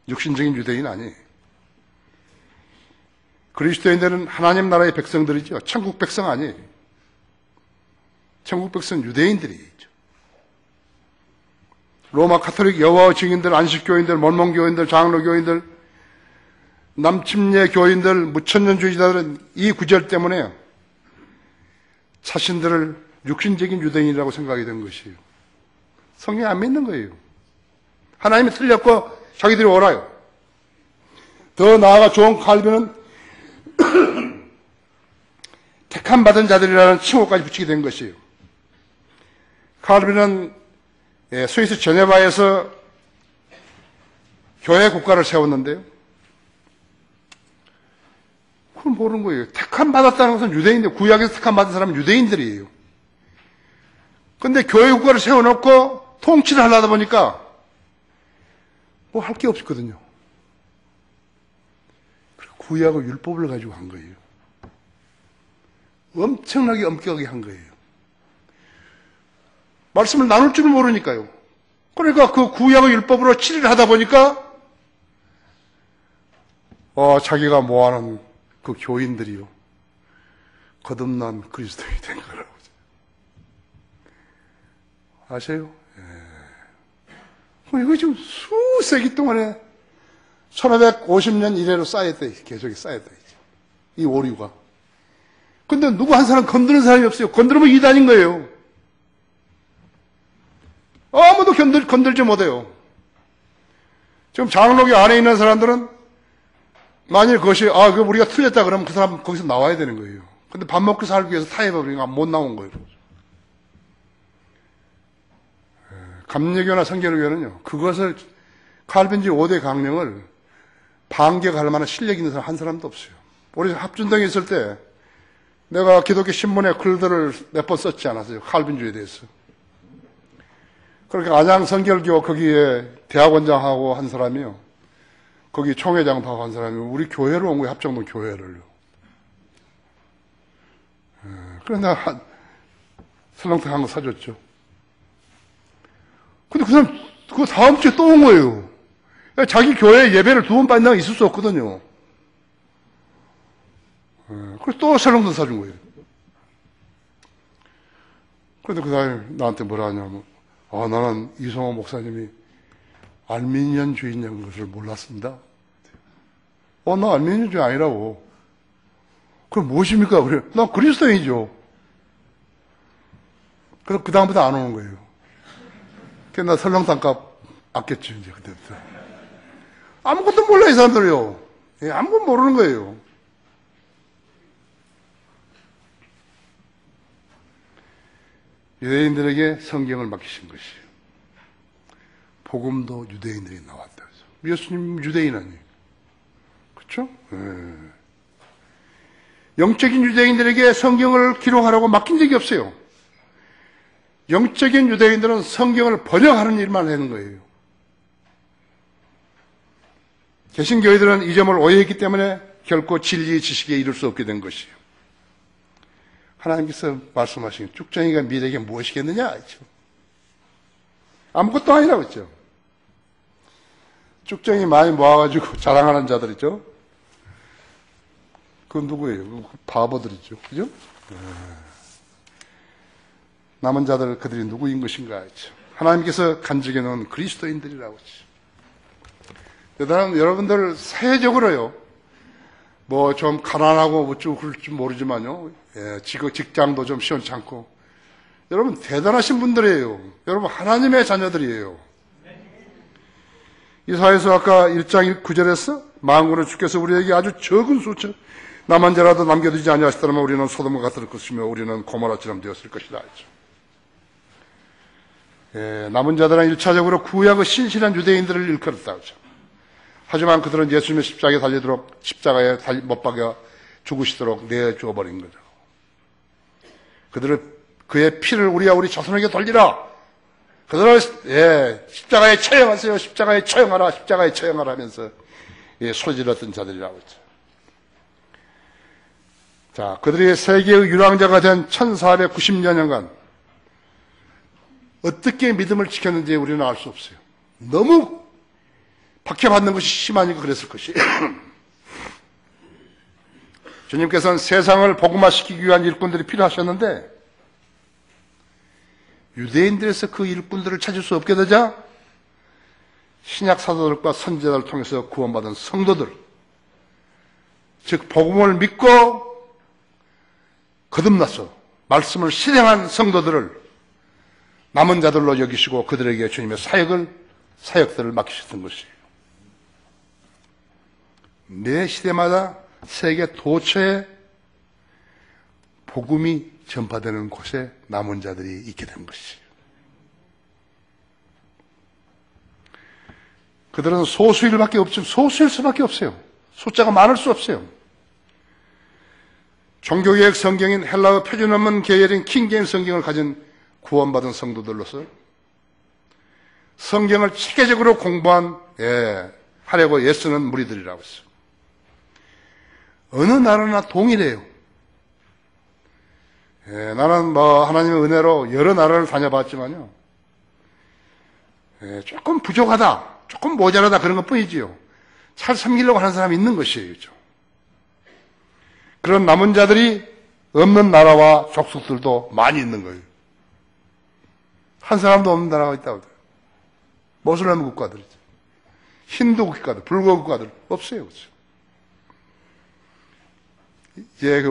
육신적인 유대인 아니에요. 그리스도인들은 하나님 나라의 백성들이죠. 천국 백성 아니에요. 천국 백성 유대인들이죠. 로마 카톨릭 여호와 증인들, 안식교인들, mormon교인들, 장로교인들, 남침례 교인들, 무천년주의자들은 이 구절 때문에 자신들을 육신적인 유대인이라고 생각하게 된 것이에요. 성경 안 믿는 거예요. 하나님이 틀렸고 자기들이 옳아요. 더 나아가 존 칼빈은 택함 받은 자들이라는 칭호까지 붙이게 된 것이에요. 칼빈은 스위스 제네바에서 교회 국가를 세웠는데요. 그걸 모르는 거예요. 택함 받았다는 것은 유대인들, 구약에서 택함 받은 사람은 유대인들이에요. 근데 교회 국가를 세워놓고 통치를 하려다 보니까 뭐 할 게 없었거든요. 구약의 율법을 가지고 한 거예요. 엄청나게 엄격하게 한 거예요. 말씀을 나눌 줄을 모르니까요. 그러니까 그 구약의 율법으로 치리를 하다 보니까 자기가 모아놓은 그 교인들이요. 거듭난 그리스도인이 된 거라고. 아세요? 이거 지금 수세기 동안에 1550년 이래로 쌓였다. 계속 쌓였다. 이 오류가. 근데 누구 한 사람 건드는 사람이 없어요. 건드리면 이단인 거예요. 아무도 건들지 못해요. 지금 장로교 안에 있는 사람들은 만일 그것이 그 우리가 틀렸다 그러면 그 사람 거기서 나와야 되는 거예요. 근데 밥 먹고 살기 위해서 타협하니까 못 나온 거예요. 감리교나 성결교는요. 그것을 칼빈지 5대 강령을 반격할 만한 실력 있는 사람 한 사람도 없어요. 우리 합준동에 있을 때 내가 기독교 신문에 글들을 몇 번 썼지 않았어요? 칼빈주의에 대해서. 그렇게 안양 성결교 거기에 대학원장하고 한 사람이요. 거기 총회장도 하고 한 사람이 우리 교회로 온 거예요. 합정동 교회를. 그래서 내가 설렁탕 한 거 사줬죠. 근데 그 사람 그 다음 주에 또 온 거예요. 자기 교회 예배를 2번 빠진다고 있을 수 없거든요. 그래서 또 설렁탕 사준 거예요. 그런데 그 사람이 나한테 뭐라 하냐면, 나는 이성호 목사님이 알미니언주의냐는 것을 몰랐습니다. 나 알미니언주의 아니라고. 그럼 무엇입니까? 그래. 나 그리스도인이죠. 그래서 그다음부터 안 오는 거예요. 그래서 나 설렁탕 값 아꼈죠, 이제 그때부터. 아무것도 몰라, 이 사람들이요. 아무것도 모르는 거예요. 유대인들에게 성경을 맡기신 것이에요. 복음도 유대인들이 나왔다. 예수님 유대인 아니에요. 그렇죠? 영적인 유대인들에게 성경을 기록하라고 맡긴 적이 없어요. 영적인 유대인들은 성경을 번역하는 일만 하는 거예요. 개신교회들은 이 점을 오해했기 때문에 결코 진리의 지식에 이룰 수 없게 된 것이에요. 하나님께서 말씀하신 쭉정이가 미래에게 무엇이겠느냐 했죠. 아무것도 아니라고 했죠. 쭉정이 많이 모아가지고 자랑하는 자들 있죠. 그건 누구예요? 바보들이죠. 그죠? 남은 자들 그들이 누구인 것인가 했죠. 하나님께서 간직해 놓은 그리스도인들이라고 했죠. 대단한 여러분들 사회적으로요. 뭐 좀 가난하고 어쩌고 그럴지 모르지만요. 직장도 좀 시원찮고. 여러분 대단하신 분들이에요. 여러분 하나님의 자녀들이에요. 이사야서 아까 1장 9절에서 만군의 주께서 우리에게 아주 적은 숫자 남은 자라도 남겨두지 아니하시더라면 우리는 소돔과 같을 것이며 우리는 고모라처럼 되었을 것이다 했죠. 남은 자들은 1차적으로 구약의 신실한 유대인들을 일컬었다 하죠. 하지만 그들은 예수님의 십자가에 달리도록 십자가에 못 박여 죽으시도록 내주어버린 거죠. 그들은 그의 피를 우리 자손에게 돌리라. 그들은 십자가에 처형하세요. 십자가에 처형하라. 십자가에 처형하라 하면서 소질렀던 자들이라고 했죠. 자, 그들이 세계의 유랑자가 된 1490년간 어떻게 믿음을 지켰는지 우리는 알 수 없어요. 너무 박해받는 것이 심하니까 그랬을 것이에요. 주님께서는 세상을 복음화시키기 위한 일꾼들이 필요하셨는데 유대인들에서 그 일꾼들을 찾을 수 없게 되자 신약 사도들과 선지자들을 통해서 구원받은 성도들, 즉 복음을 믿고 거듭나서 말씀을 실행한 성도들을 남은 자들로 여기시고 그들에게 주님의 사역들을 맡기셨던 것이에요. 매 시대마다 세계 도처에 복음이 전파되는 곳에 남은 자들이 있게 된 것이에요. 그들은 소수일 수밖에 없어요. 숫자가 많을 수 없어요. 종교개혁 성경인 헬라어 표준 원문 계열인 킹제임 성경을 가진 구원받은 성도들로서 성경을 체계적으로 하려고 애쓰는 무리들이라고 했어요. 어느 나라나 동일해요. 나는 하나님의 은혜로 여러 나라를 다녀봤지만요. 조금 부족하다, 조금 모자라다 그런 것 뿐이지요. 잘 섬기려고 하는 사람이 있는 것이에요. 그렇죠? 그런 남은 자들이 없는 나라와 족속들도 많이 있는 거예요. 한 사람도 없는 나라가 있다고. 모슬람 국가들이죠. 힌두 국가들, 불교 국가들 없어요. 그렇죠?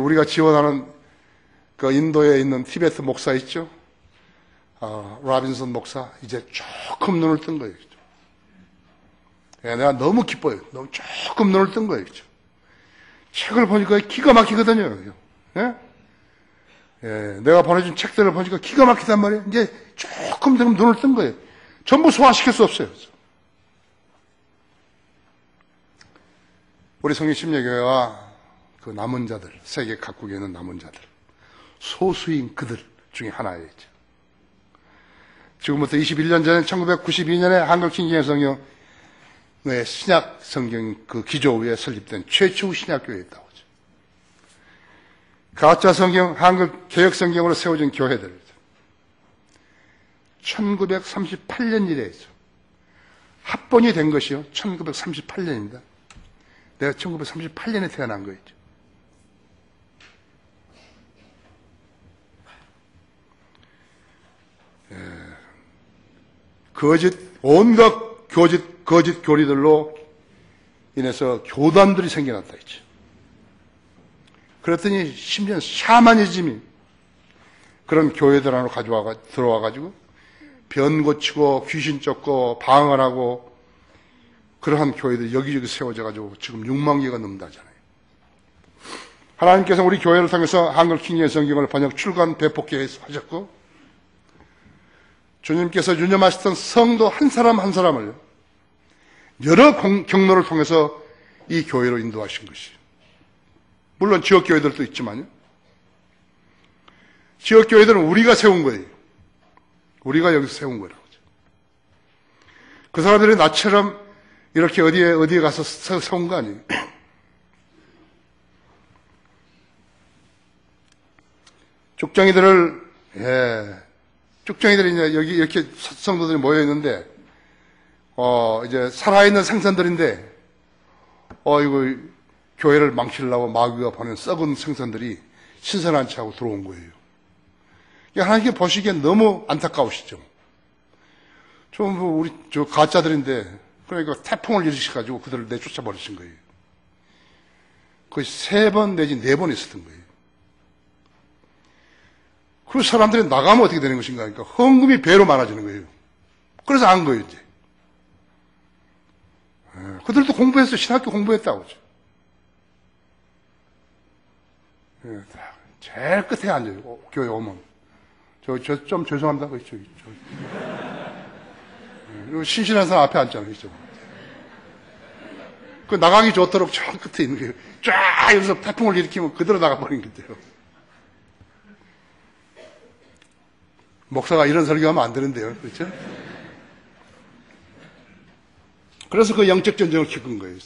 우리가 지원하는 그 인도에 있는 티베트 목사 있죠? 라빈슨 목사, 이제 조금 눈을 뜬 거예요. 그렇죠? 내가 너무 기뻐요. 너무 조금 눈을 뜬 거예요. 그렇죠? 책을 보니까 기가 막히거든요. 내가 보내준 책들을 보니까 기가 막히단 말이에요. 이제 조금 눈을 뜬 거예요. 전부 소화시킬 수 없어요. 우리 성립심리교회와 그 남은 자들, 세계 각국에 있는 남은 자들, 소수인 그들 중에 하나였죠. 지금부터 21년 전 1992년에 한글 킹제임 성경의 신약 성경 그 기조 위에 설립된 최초의 신약교회였다고 하죠. 가짜 성경, 한글 개혁 성경으로 세워진 교회들. 1938년 이래죠. 합본이 된 것이요. 1938년입니다. 내가 1938년에 태어난 거였죠. 온갖 거짓 교리들로 인해서 교단들이 생겨났다 했죠. 그랬더니 심지어 샤머니즘이 그런 교회들 안으로 들어와가지고 변 고치고 귀신 쫓고 방언 하고 그러한 교회들이 여기저기 세워져가지고 지금 6만 개가 넘는다잖아요. 하나님께서 우리 교회를 통해서 한글 킹제임 성경을 번역, 출간, 배포케 하셨고 주님께서 유념하셨던 성도 한 사람 한 사람을 여러 경로를 통해서 이 교회로 인도하신 것이에요. 물론 지역교회들도 있지만요. 지역교회들은 우리가 세운 거예요. 우리가 여기서 세운 거라고. 그 사람들이 나처럼 이렇게 어디에 가서 세운 거 아니에요. 쭉정이들이 이제 여기 이렇게 성도들이 모여 있는데, 이제 살아있는 생선들인데, 이거 교회를 망치려고 마귀가 보낸 썩은 생선들이 신선한 체 하고 들어온 거예요. 하나님께 보시기엔 너무 안타까우시죠. 우리 가짜들인데, 그러니까 태풍을 일으키셔가지고 그들을 내쫓아 버리신 거예요. 거의 3번 내지 4번 있었던 거예요. 그 사람들이 나가면 어떻게 되는 것인가 하니까 헌금이 배로 많아지는 거예요. 그래서 안 거예요, 이제. 그들도 공부했어. 신학교 공부했다고. 제일 끝에 앉아요. 교회 오면. 좀 죄송합니다. 신신한 사람 앞에 앉잖아요. 그 나가기 좋도록 저 끝에 있는 거예요. 쫙 여기서 태풍을 일으키면 그대로 나가버린 건데요. 목사가 이런 설교하면 안 되는데요. 그렇죠? 그래서 그 영적 전쟁을 겪은 거예요.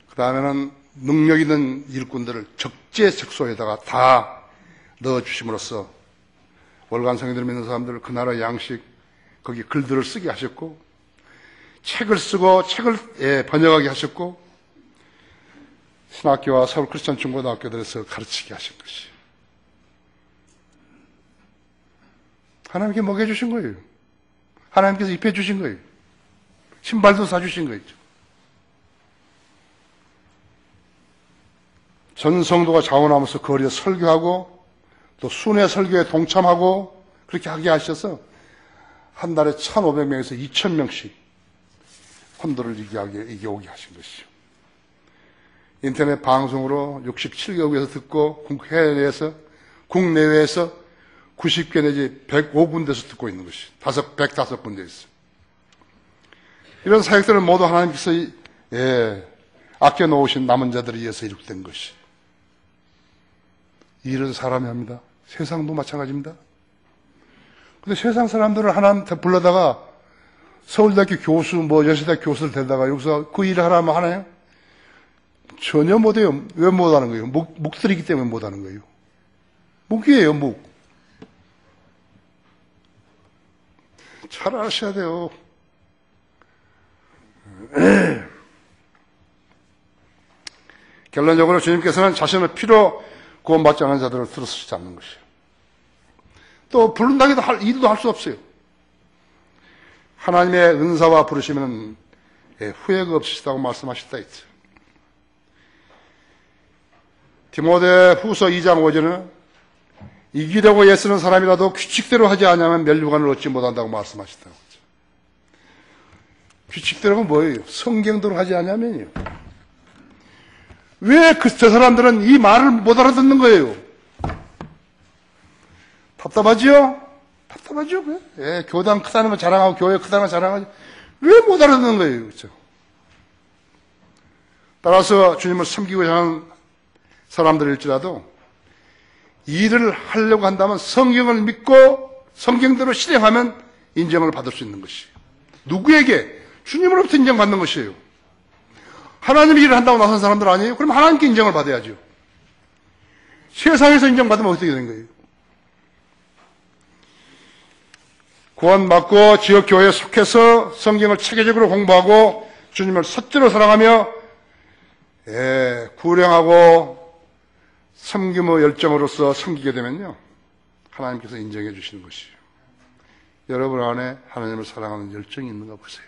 그 다음에는 능력 있는 일꾼들을 적재적소에다가 다 넣어주심으로써 월간 성인들 믿는 사람들 그 나라 양식 거기 글들을 쓰게 하셨고 책을 쓰고 책을 번역하게 하셨고 신학교와 서울 크리스천 중고등학교들에서 가르치게 하신 것이에요. 하나님께 먹여주신 거예요. 하나님께서 입혀주신 거예요. 신발도 사주신 거예요. 전 성도가 자원하면서 거리에 설교하고 또 순회 설교에 동참하고 그렇게 하게 하셔서 한 달에 1,500명에서 2,000명씩 혼도를 이겨 오게 하신 것이죠. 인터넷 방송으로 67개국에서 듣고 국내외에서 90개 내지 105군데서 듣고 있는 것이 105군데에서 이런 사역들을 모두 하나님께서 아껴놓으신 남은 자들에 의해서 이렇게 된 것이 일은 사람이 합니다. 세상도 마찬가지입니다. 근데 세상 사람들을 하나한테 불러다가 서울대학교 교수 여시대학교 교수를 데다가 여기서 그 일을 하라면 하나요? 전혀 못해요. 왜 못하는 거예요? 묵들이기 때문에 못하는 거예요. 묵이에요, 묵. 잘 아셔야 돼요. 결론적으로 주님께서는 자신의 피로 구원받지 않은 자들을 들어서지 않는 것이에요. 또 부른다기도 일도 할 수 없어요. 하나님의 은사와 부르시면 후회가 없으시다고 말씀하셨다 했죠. 디모데 후서 2장 5절은 이기려고 애쓰는 사람이라도 규칙대로 하지 않으면 멸류관을 얻지 못한다고 말씀하셨다고 하죠. 규칙대로가 뭐예요? 성경대로 하지 않으면요. 왜 저 사람들은 이 말을 못 알아듣는 거예요? 답답하지요? 답답하죠? 교단 크다는 거 자랑하고 교회 크다는 거 자랑하지. 왜 못 알아듣는 거예요? 그렇죠? 따라서 주님을 섬기고자 하는 사람들일지라도 일을 하려고 한다면 성경을 믿고 성경대로 실행하면 인정을 받을 수 있는 것이에요. 누구에게? 주님으로부터 인정받는 것이에요. 하나님이 일을 한다고 나선 사람들 아니에요? 그럼 하나님께 인정을 받아야죠. 세상에서 인정받으면 어떻게 되는 거예요? 구원받고 지역교회에 속해서 성경을 체계적으로 공부하고 주님을 첫째로 사랑하며 구령하고 섬김의 열정으로서 섬기게 되면요, 하나님께서 인정해 주시는 것이에요. 여러분 안에 하나님을 사랑하는 열정이 있는가 보세요.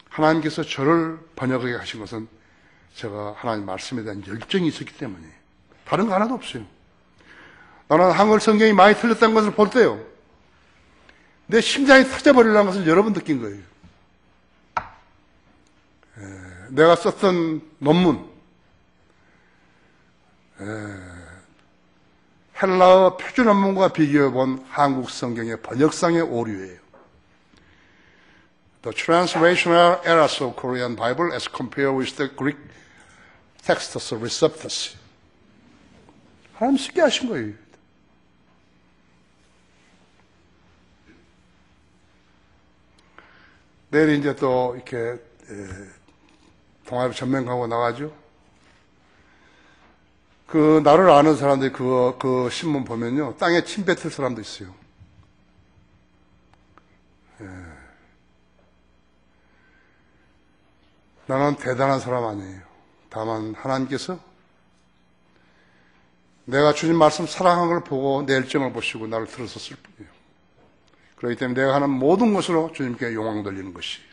하나님께서 저를 번역하게 하신 것은 제가 하나님 말씀에 대한 열정이 있었기 때문이에요. 다른 거 하나도 없어요. 나는 한글 성경이 많이 틀렸다는 것을 볼 때요, 내 심장이 터져버리려는 것을 여러 번 느낀 거예요. 내가 썼던 논문, 헬라어 표준 원문과 비교해본 한국 성경의 번역상의 오류예요. The translational errors of Korean Bible as compared with the Greek texts of receptors. 하나님 쉽게 하신 거예요. 내일 이제 또 이렇게 동아일보 전면가고 나가죠. 그 나를 아는 사람들이 그 신문 보면요, 땅에 침 뱉을 사람도 있어요. 나는 대단한 사람 아니에요. 다만 하나님께서 내가 주님 말씀 사랑한 걸 보고 내 열정을 보시고 나를 들어섰을 뿐이에요. 그렇기 때문에 내가 하는 모든 것으로 주님께 영광 돌리는 것이에요.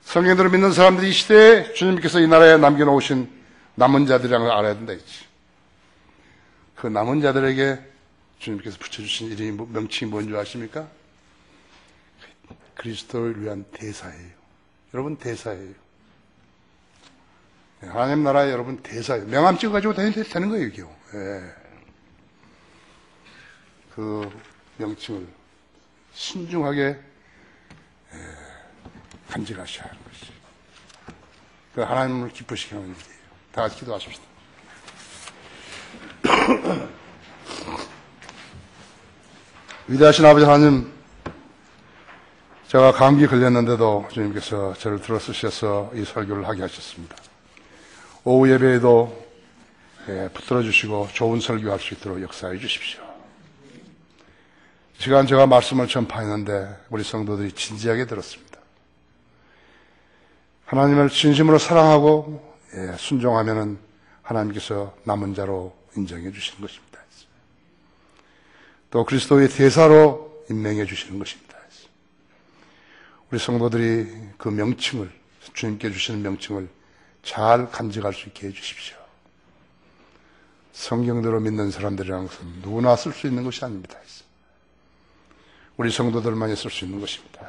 성경대로 믿는 사람들이 이 시대에 주님께서 이 나라에 남겨놓으신 남은 자들이라는 걸 알아야 된다 했지. 그 남은 자들에게 주님께서 붙여주신 이름이 명칭이 뭔지 아십니까? 그리스도를 위한 대사예요. 여러분 대사예요. 하나님 나라에 여러분 대사예요. 명함 찍어가지고 다니면 되는 거예요, 이게. 그 명칭을 신중하게 간직하셔야 하는 것이. 그 하나님을 기쁘시게 하는 일이에요. 다 같이 기도하십시다. 위대하신 아버지 하나님, 제가 감기 걸렸는데도 주님께서 저를 들어쓰셔서 이 설교를 하게 하셨습니다. 오후 예배에도 붙들어 주시고 좋은 설교할 수 있도록 역사해 주십시오. 이 시간 제가 말씀을 전파했는데 우리 성도들이 진지하게 들었습니다. 하나님을 진심으로 사랑하고 순종하면은 하나님께서 남은 자로 인정해 주시는 것입니다. 또 그리스도의 대사로 임명해 주시는 것입니다. 우리 성도들이 그 명칭을, 주님께 주시는 명칭을 잘 간직할 수 있게 해주십시오. 성경대로 믿는 사람들이라는 것은 누구나 쓸 수 있는 것이 아닙니다. 우리 성도들만이 쓸 수 있는 것입니다.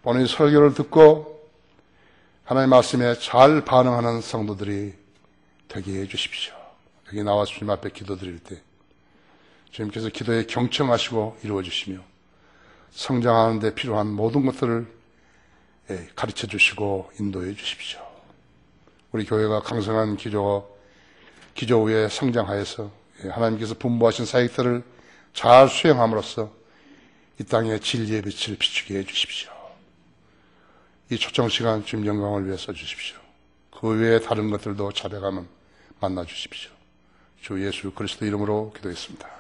오늘 이 설교를 듣고 하나님의 말씀에 잘 반응하는 성도들이 되게 해주십시오. 여기 나와서 주님 앞에 기도드릴 때 주님께서 기도에 경청하시고 이루어주시며 성장하는 데 필요한 모든 것들을 가르쳐 주시고 인도해 주십시오. 우리 교회가 강성한 기조 위에 성장하여서 하나님께서 분부하신 사역들을 잘 수행함으로써 이 땅에 진리의 빛을 비추게 해 주십시오. 이 초청 시간 주님 영광을 위해 써주십시오. 그 외에 다른 것들도 자백하면 만나 주십시오. 주 예수 그리스도 이름으로 기도했습니다.